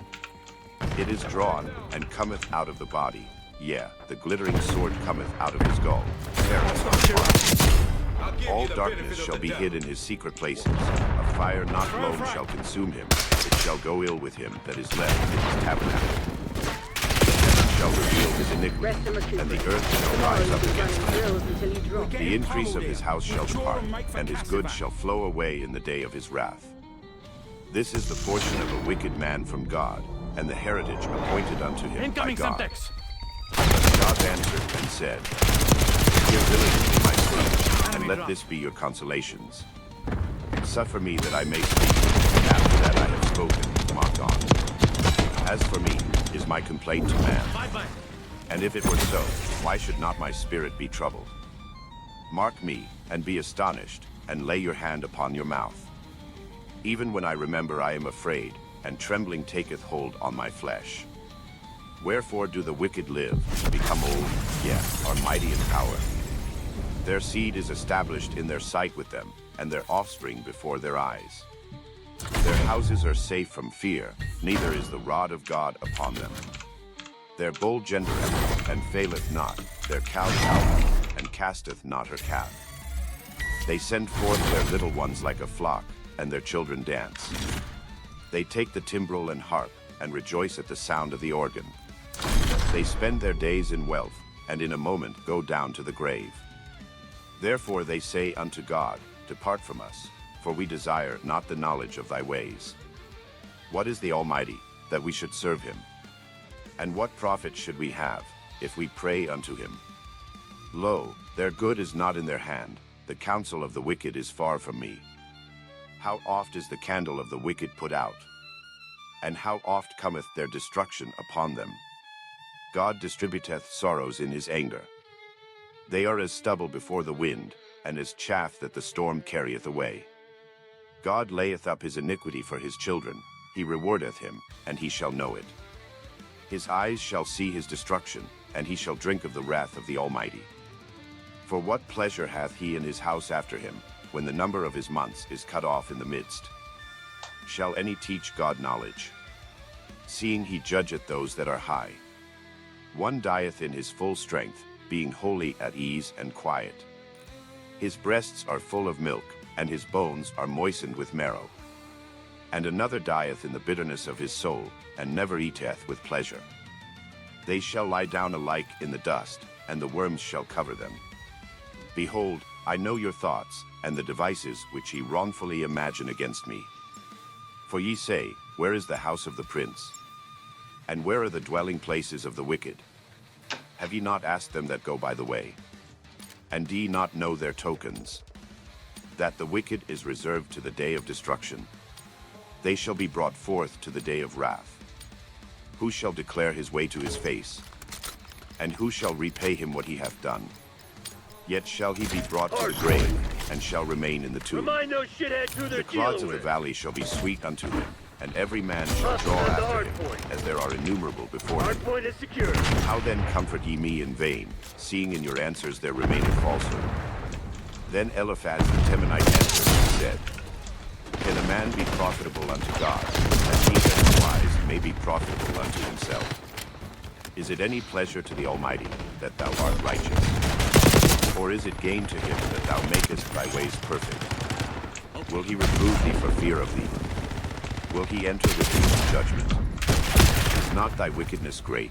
It is drawn, and cometh out of the body, yea, the glittering sword cometh out of his gall. All darkness shall be hid in his secret places, a fire not blown shall consume him, it shall go ill with him that is left in his tabernacle. Shall reveal his iniquity, and the earth shall rise up against him. The increase of his house shall depart, and his goods shall flow away in the day of his wrath. This is the portion of a wicked man from God, and the heritage appointed unto him by God. God answered and said, hear diligently my speech, and let this be your consolations. Suffer me that I may speak, and after that I have spoken, mock on. As for me, is my complaint to man? And if it were so, why should not my spirit be troubled? Mark me, and be astonished, and lay your hand upon your mouth. Even when I remember I am afraid, and trembling taketh hold on my flesh. Wherefore do the wicked live, become old, yet are mighty in power. Their seed is established in their sight with them, and their offspring before their eyes. Their houses are safe from fear, neither is the rod of God upon them. Their bull gendereth, and faileth not, their cow calveth, and casteth not her calf. They send forth their little ones like a flock, and their children dance. They take the timbrel and harp, and rejoice at the sound of the organ. They spend their days in wealth, and in a moment go down to the grave. Therefore they say unto God, depart from us, for we desire not the knowledge of thy ways. What is the Almighty, that we should serve him? And what profit should we have, if we pray unto him? Lo, their good is not in their hand, the counsel of the wicked is far from me. How oft is the candle of the wicked put out? And how oft cometh their destruction upon them? God distributeth sorrows in his anger. They are as stubble before the wind, and as chaff that the storm carrieth away. God layeth up his iniquity for his children, he rewardeth him, and he shall know it. His eyes shall see his destruction, and he shall drink of the wrath of the Almighty. For what pleasure hath he in his house after him, when the number of his months is cut off in the midst? Shall any teach God knowledge? Seeing he judgeth those that are high. One dieth in his full strength, being wholly at ease and quiet. His breasts are full of milk, and his bones are moistened with marrow. And another dieth in the bitterness of his soul, and never eateth with pleasure. They shall lie down alike in the dust, and the worms shall cover them. Behold, I know your thoughts, and the devices which ye wrongfully imagine against me. For ye say, where is the house of the prince? And where are the dwelling places of the wicked? Have ye not asked them that go by the way? And do ye not know their tokens? That the wicked is reserved to the day of destruction. They shall be brought forth to the day of wrath. Who shall declare his way to his face? And who shall repay him what he hath done? Yet shall he be brought to the grave, and shall remain in the tomb. Remind those shitheads who they're The clods dealing of the with. valley shall be sweet unto him, and every man shall draw Hostile at the after hard him, point. as there are innumerable before him. Hard point is secure. How then comfort ye me in vain, seeing in your answers there remaineth falsehood? Then Eliphaz the Temanite answered and said, Can a man be profitable unto God, as he that is wise may be profitable unto himself? Is it any pleasure to the Almighty that thou art righteous? Or is it gain to him that thou makest thy ways perfect? Will he reprove thee for fear of thee? Will he enter with thee to judgment? Is not thy wickedness great,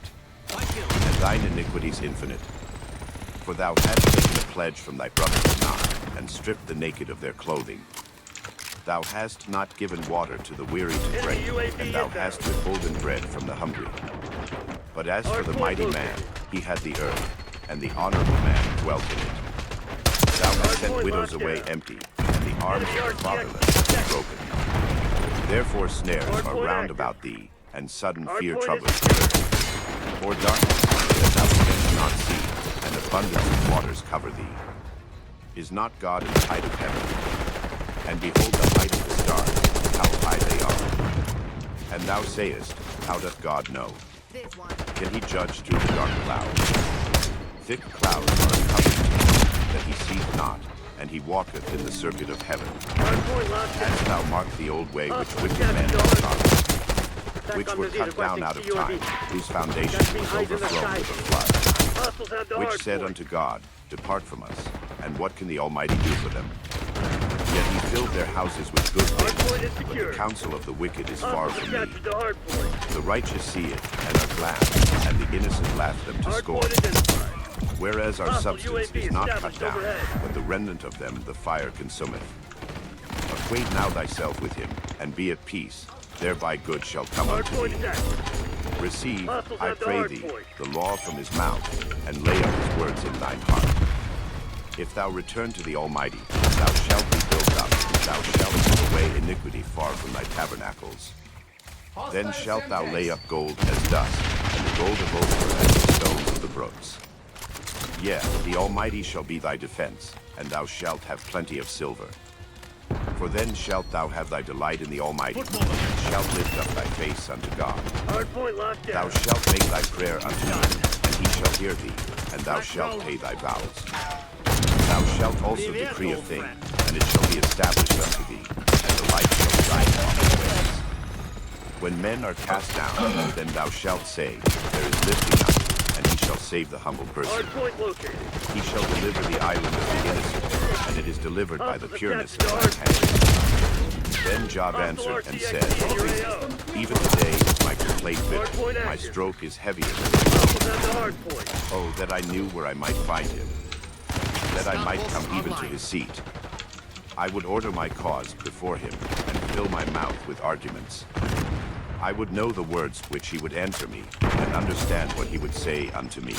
and thine iniquities infinite? For thou hast taken a pledge from thy brothers not, and stripped the naked of their clothing. Thou hast not given water to the weary to drink, and thou hast withholden bread from the hungry. But as for the mighty man, he had the earth, and the honorable man dwelt in it. Thou hast sent widows away empty, and the arms of the fatherless are broken. Therefore snares are round about thee, and sudden fear troubleth thee. Or darkness that thou canst not see, and abundance of waters cover thee. Is not God in the height of heaven? And behold the height of the stars, how high they are. And thou sayest, how doth God know? Can he judge through the dark clouds? Thick clouds are uncovered to him, that he seeth not, and he walketh in the circuit of heaven. Hard point locked down. Hast thou marked the old way which wicked Captain men Dog. have trodden, Attack which on were Mazida cut down requesting out of COD. time, whose foundation That's was behind in the overthrown side. with a flood? Hostiles have the Which hard said point. unto God, Depart from us, and what can the Almighty do for them? Yet he filled their houses with good Hard point things, is but the secure. counsel of the wicked is far Hostiles from have me. captured the hard point. The righteous see it, and are glad, and the innocent laugh them to Hard scorn. point identified. Whereas our Hostile substance UAV is not cut established down, overhead. but the remnant of them the fire consumeth. Acquaint now thyself with him, and be at peace, thereby good shall come Hard unto point thee. is active. Receive, Hostiles I have the pray hard thee, point. the law from his mouth, and lay up his words in thine heart. If thou return to the Almighty, thou shalt be built up, thou shalt put away iniquity far from thy tabernacles. Then shalt thou lay up gold as dust, and the gold of Ophir as the stones of the brooks. Yea, the Almighty shall be thy defense, and thou shalt have plenty of silver. For then shalt thou have thy delight in the Almighty, and shalt lift up thy face unto God. Hard point locked Thou down. shalt make thy prayer unto him, and he shall hear thee, and thou shalt pay thy vows. Thou shalt also decree a thing, and it shall be established unto thee, and the light shall shine upon thy ways. When men are cast down, then thou shalt say, There is lifting up, and he shall save the humble person. Hard point located. He shall deliver the island of the innocent, and it is delivered by the Hostiles pureness have of captured thy the hard hand. point. Then Job Hostile answered and RCXD said, in your AO. Even today is my complaint Hard point bitter, my active. stroke is heavier than Hostiles have the hard point. oh, that I knew where I might find him, that I might come even to his seat. I would order my cause before him, and fill my mouth with arguments. I would know the words which he would answer me, and understand what he would say unto me.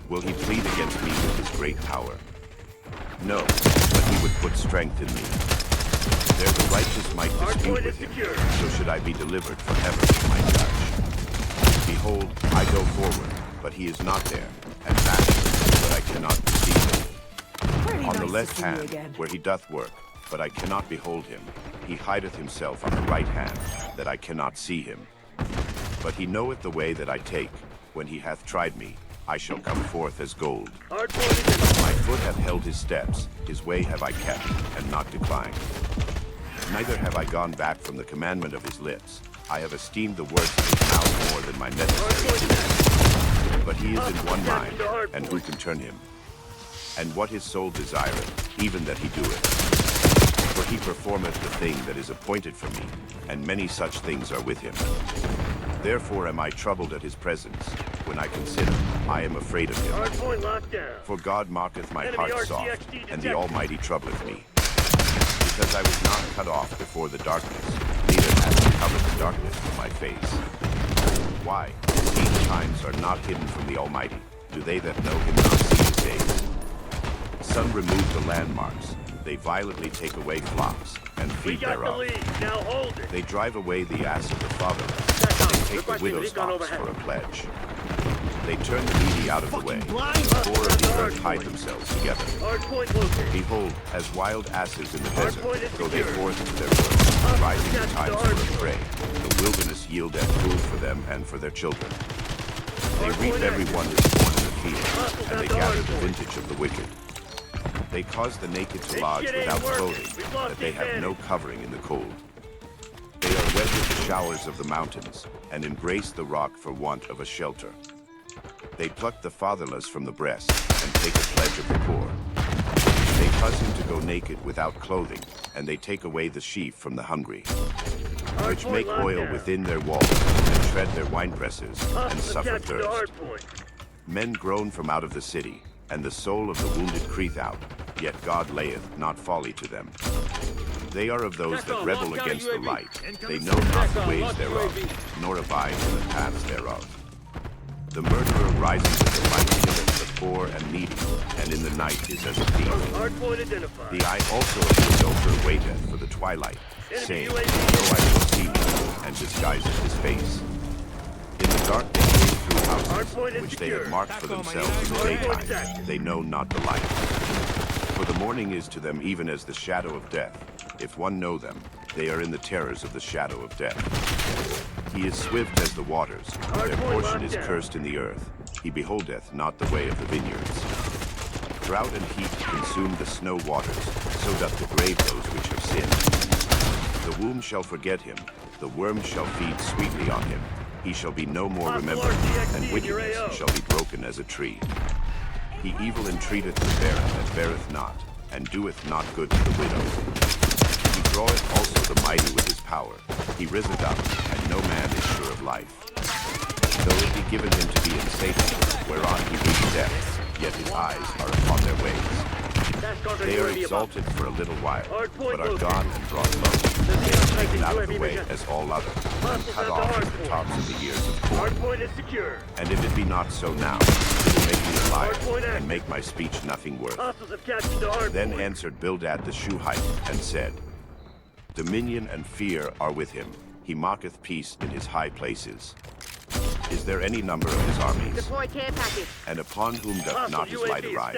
Will he plead against me with his great power? No, but he would put strength in me. There the righteous might dispute with him, so should I be delivered forever from my judge. Behold, I go forward, but he is not there, and backward, but I cannot perceive him. On the left hand, where he doth work, but I cannot behold him. He hideth himself on the right hand, that I cannot see him. But he knoweth the way that I take. When he hath tried me, I shall come forth as gold. My foot hath held his steps, his way have I kept, and not declined. Neither have I gone back from the commandment of his lips. I have esteemed the words of his mouth more than my necessary. But he is in one mind, and who can turn him? And what his soul desireth, even that he doeth. For he performeth the thing that is appointed for me, and many such things are with him. Therefore am I troubled at his presence. When I consider, I am afraid of him. For God mocketh my heart soft, and the Almighty troubleth me. Because I was not cut off before the darkness, neither hath he covered the darkness from my face. Why? His times are not hidden from the Almighty. Do they that know him not see his days? Some remove the landmarks. They violently take away flocks, and feed thereof. Now hold it. They drive away the ass of the fatherless. They take the widow's ox for a pledge. They turn the needy out of the way. The poor of the earth hide themselves together. Behold, as wild asses in the desert, go they forth to their work, rising betimes for a prey. The wilderness yieldeth food for them and for their children. They reap every one his corn in the field, and they gather the vintage of the wicked. They cause the naked to lodge without clothing, that they have no covering in the cold. They are wed with the showers of the mountains, and embrace the rock for want of a shelter. They pluck the fatherless from the breast, and take a pledge of the poor. They cause him to go naked without clothing, and they take away the sheaf from the hungry. Which make oil within their walls, and tread their winepresses, and suffer thirst. Men groan from out of the city, and the soul of the wounded crieth out, yet God layeth not folly to them. They are of those that rebel against the light. They know not the ways thereof, nor abide in the paths thereof. The murderer rises in the light, killeth the poor and needy, and in the night is as a thief. The eye also of the adulterer waiteth for the twilight, saying, "Though I shall see him," and disguiseth his face. In the dark they came through houses, which they had marked for themselves in the daytime. They know not the light. For the morning is to them even as the shadow of death. If one know them, they are in the terrors of the shadow of death. He is swift as the waters, their portion is cursed in the earth. He beholdeth not the way of the vineyards. Drought and heat consume the snow waters, so doth the grave those which have sinned. The womb shall forget him, the worm shall feed sweetly on him. He shall be no more remembered, and wickedness shall be broken as a tree. He evil entreateth the barren that beareth not, and doeth not good to the widow. He draweth also the mighty with his power. He riseth up, and no man is sure of life. Though it be given him to be in Satan, whereon he reads death, yet his eyes are upon their ways. They are exalted for a little while, but are gone and brought low. They are taken out of the way as all other, and cut off as the tops of the ears of corn. And if it be not so now, it will make me a liar, and make my speech nothing worth. Then answered Bildad the Shuhite, and said, Dominion and fear are with him. He mocketh peace in his high places. Is there any number of his armies? Deploy care package. And upon whom doth not his light arise?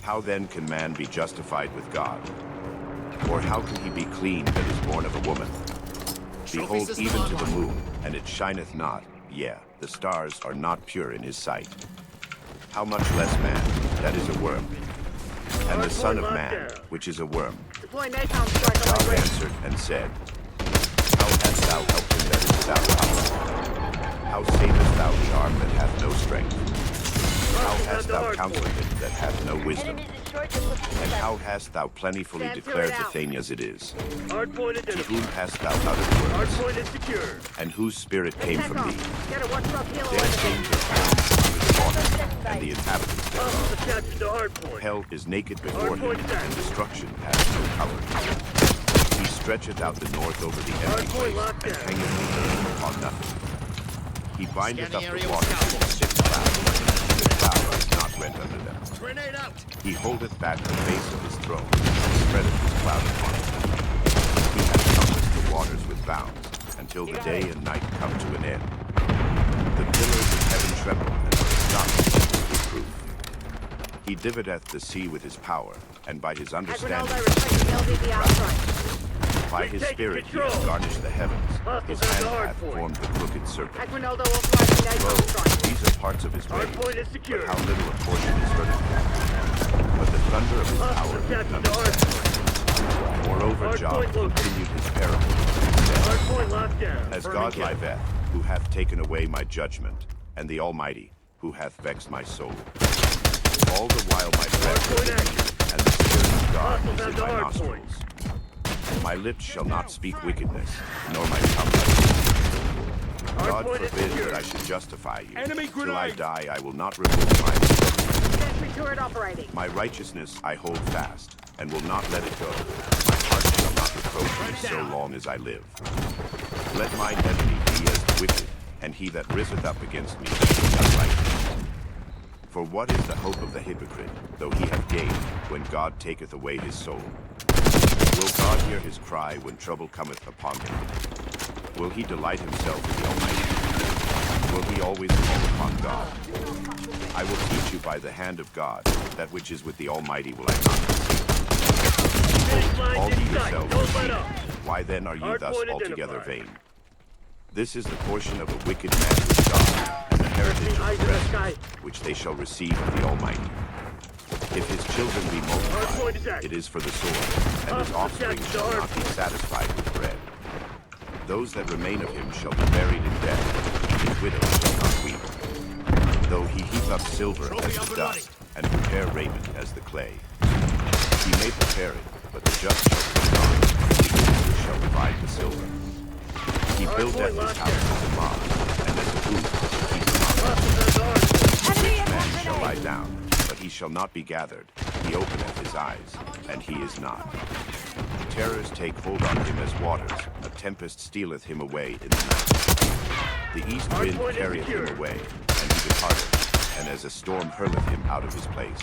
How then can man be justified with God? Or how can he be clean that is born of a woman? Behold, even to the moon, and it shineth not. Yea, the stars are not pure in his sight. How much less man, that is a worm? And the son of man, which is a worm? Deploy napalm strike on God my answered and said, How hast thou helped him that is without power? How savest thou the arm that hath no strength? How hast thou counseled it that hath no wisdom? And how hast thou plentifully declared the thing as it is? To whom hast thou uttered words? And whose spirit came from thee? There came the waters, and the inhabitants thereof. Hell is naked before him, and destruction hath no cover. He stretcheth out the north over the empty place, and hangeth the earth upon nothing. He bindeth up the waters in the thick cloud. bow is not rent under them. Grenade out! He holdeth back the face of his throne, and spreadeth his cloud upon it. He hath compassed the waters with bounds, until the day and night come to an end. The pillars of heaven tremble, and are astonished at his reproof. He divideth the sea with his power, and by his understanding Aguinaldo requesting LVB outstrike. by his spirit he hath garnished the heavens. His hand hath formed the crooked serpent. Aguinaldo authorizing Lo, NACOM strike. these are parts of his ways, Hardpoint is but secure. how little a portion is heard of him. But the thunder of his power Hostiles he captured can the understand. hardpoint. Moreover, Hardpoint Job located. continued his parable, and said, Hardpoint locked down. As Burn God and kill. liveth, who hath taken away my judgment, and the Almighty, who hath vexed my soul. All the while my breath is in me, and the Spirit of God Hostiles is have in the my hard nostrils. My lips shall not speak wickedness, nor my tongue God Hardpoint is forbid secure. that I should justify you. Enemy Till I grenade! die, I will not remove my Sentry turret operating. My righteousness I hold fast, and will not let it go. My heart shall not reproach me so long as I live. Let mine enemy be as the wicked, and he that riseth up against me is unrighteous. For what is the hope of the hypocrite, though he have gained, when God taketh away his soul? Will God hear his cry when trouble cometh upon him? Will he delight himself in the Almighty? Will he always call upon God? I will teach you by the hand of God, that which is with the Almighty will I not receive. Finish line All in to sight. yourselves Don't receive. let up. Why then are you thus Hardpoint altogether identified. vain? This is the portion of a wicked man with God, and the heritage Eyes of in the the sky. rest, which they shall receive of the Almighty. If his children be Hardpoint is multiplied, active. it is for the sword, and his Hostiles offspring captured shall the not be hardpoint. satisfied with bread. Those that remain of him shall be buried in death, and his widow shall not weep. Though he heap up silver as the dust, and prepare raiment as the clay. He may prepare it, but the just shall put it on, and the wicked shall divide the silver. He buildeth his house as a mob, and as a booth to keep them up. Hostiles have the hardpoint. Enemy Man impact shall lie grenade. down, but he shall not be gathered. He openeth his eyes, and he is not. Terrors take hold on him as waters. A tempest stealeth him away in the night. The east wind Hardpoint is carrieth him secure. away, and he departeth, and as a storm hurleth him out of his place.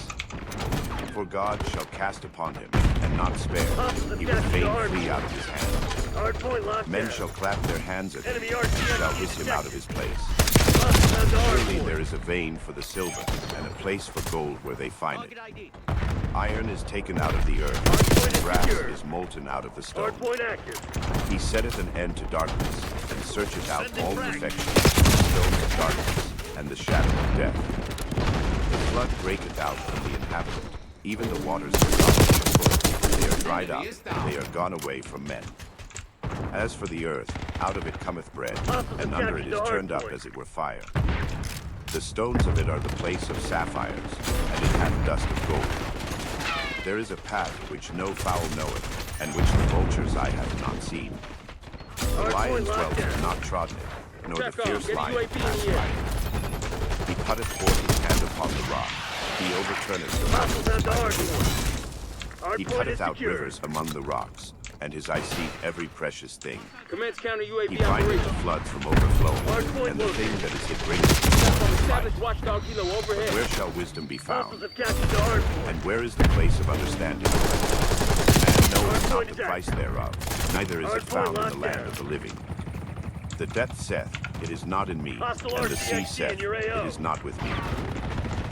For God shall cast upon him, and not spare. He will fain flee out of his hand. Hardpoint locked Men down. shall clap their hands at him, Enemy and RCXD shall hiss him out of his place. Hostiles have the Surely hardpoint. there is a vein for the silver, and a place for gold where they find it. Iron is taken out of the earth, Hardpoint and is brass secure. is molten out of the stone. Hardpoint active. He setteth an end to darkness, and searcheth out Sending all frag. perfection, the stone of darkness, and the shadow of death. The flood breaketh out from the inhabitant, even the waters are gone from the foot. They are dried up, they are gone away from men. As for the earth, out of it cometh bread, and under it is turned up as it were fire. The stones of it are the place of sapphires, and it hath dust of gold. There is a path which no fowl knoweth, and which the vulture's eye hath not seen. The lion's whelp hath not trodden it, nor the Check off. fierce Get a lion UAV in passed the by air. it. He putteth forth his hand upon the rock. He overturneth the Hostiles mountains have the by the hardpoint. river. He Hardpoint is cutteth out secure. rivers among the rocks, and his eye seeth every precious thing. Commence counter He UAV bindeth the operation. floods from overflowing, Hardpoint and the located. thing that is hid bringeth to life. Savage watchdog kilo overhead. Where shall wisdom be Hostiles found? have captured the hardpoint. And where is the place of understanding? Man knoweth not the price thereof, neither is it found in the land of the living. The depth saith, it is not in me, Hostile and the sea RCXD saith, in your AO. it is not with me.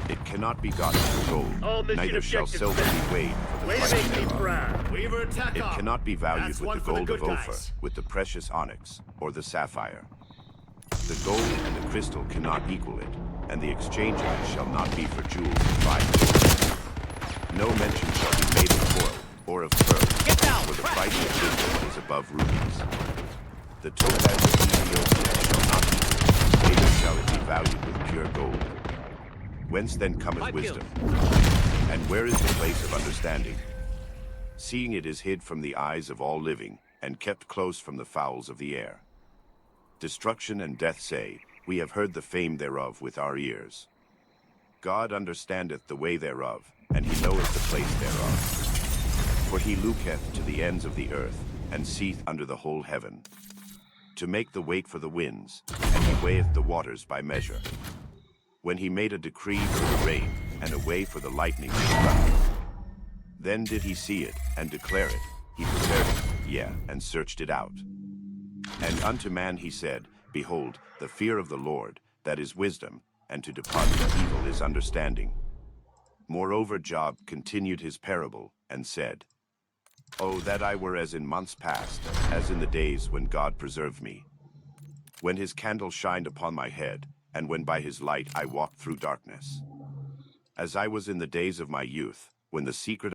It cannot be gotten for All gold, mission neither shall objectives silver met. be weighed for the Way to price make me thereof. proud. Weaver attack It off. cannot be valued That's with one the for the gold of good Ophir, guys. with the precious onyx, or the sapphire. The gold and the crystal cannot equal it, and the exchange of it shall not be for jewels of fine gold. No mention shall be made of coral or of pearl, Get down! for the price of wisdom is above rubies. The topaz of Ethiopia shall not equal, neither shall it be valued with pure gold. Whence then cometh wisdom? And where is the place of understanding? Seeing it is hid from the eyes of all living, and kept close from the fowls of the air. Destruction and death say, we have heard the fame thereof with our ears. God understandeth the way thereof, and he knoweth the place thereof. For he looketh to the ends of the earth, and seeth under the whole heaven. To make the weight for the winds, and he weigheth the waters by measure. when he made a decree for the rain, and a way for the lightning to strike. Then did he see it, and declare it. He prepared it, yea, and searched it out. And unto man he said, Behold, the fear of the Lord, that is wisdom, and to depart from evil is understanding. Moreover Job continued his parable, and said, Oh, that I were as in months past, as in the days when God preserved me. When his candle shined upon my head, and when by his light I walked through darkness. As I was in the days of my youth, when the secret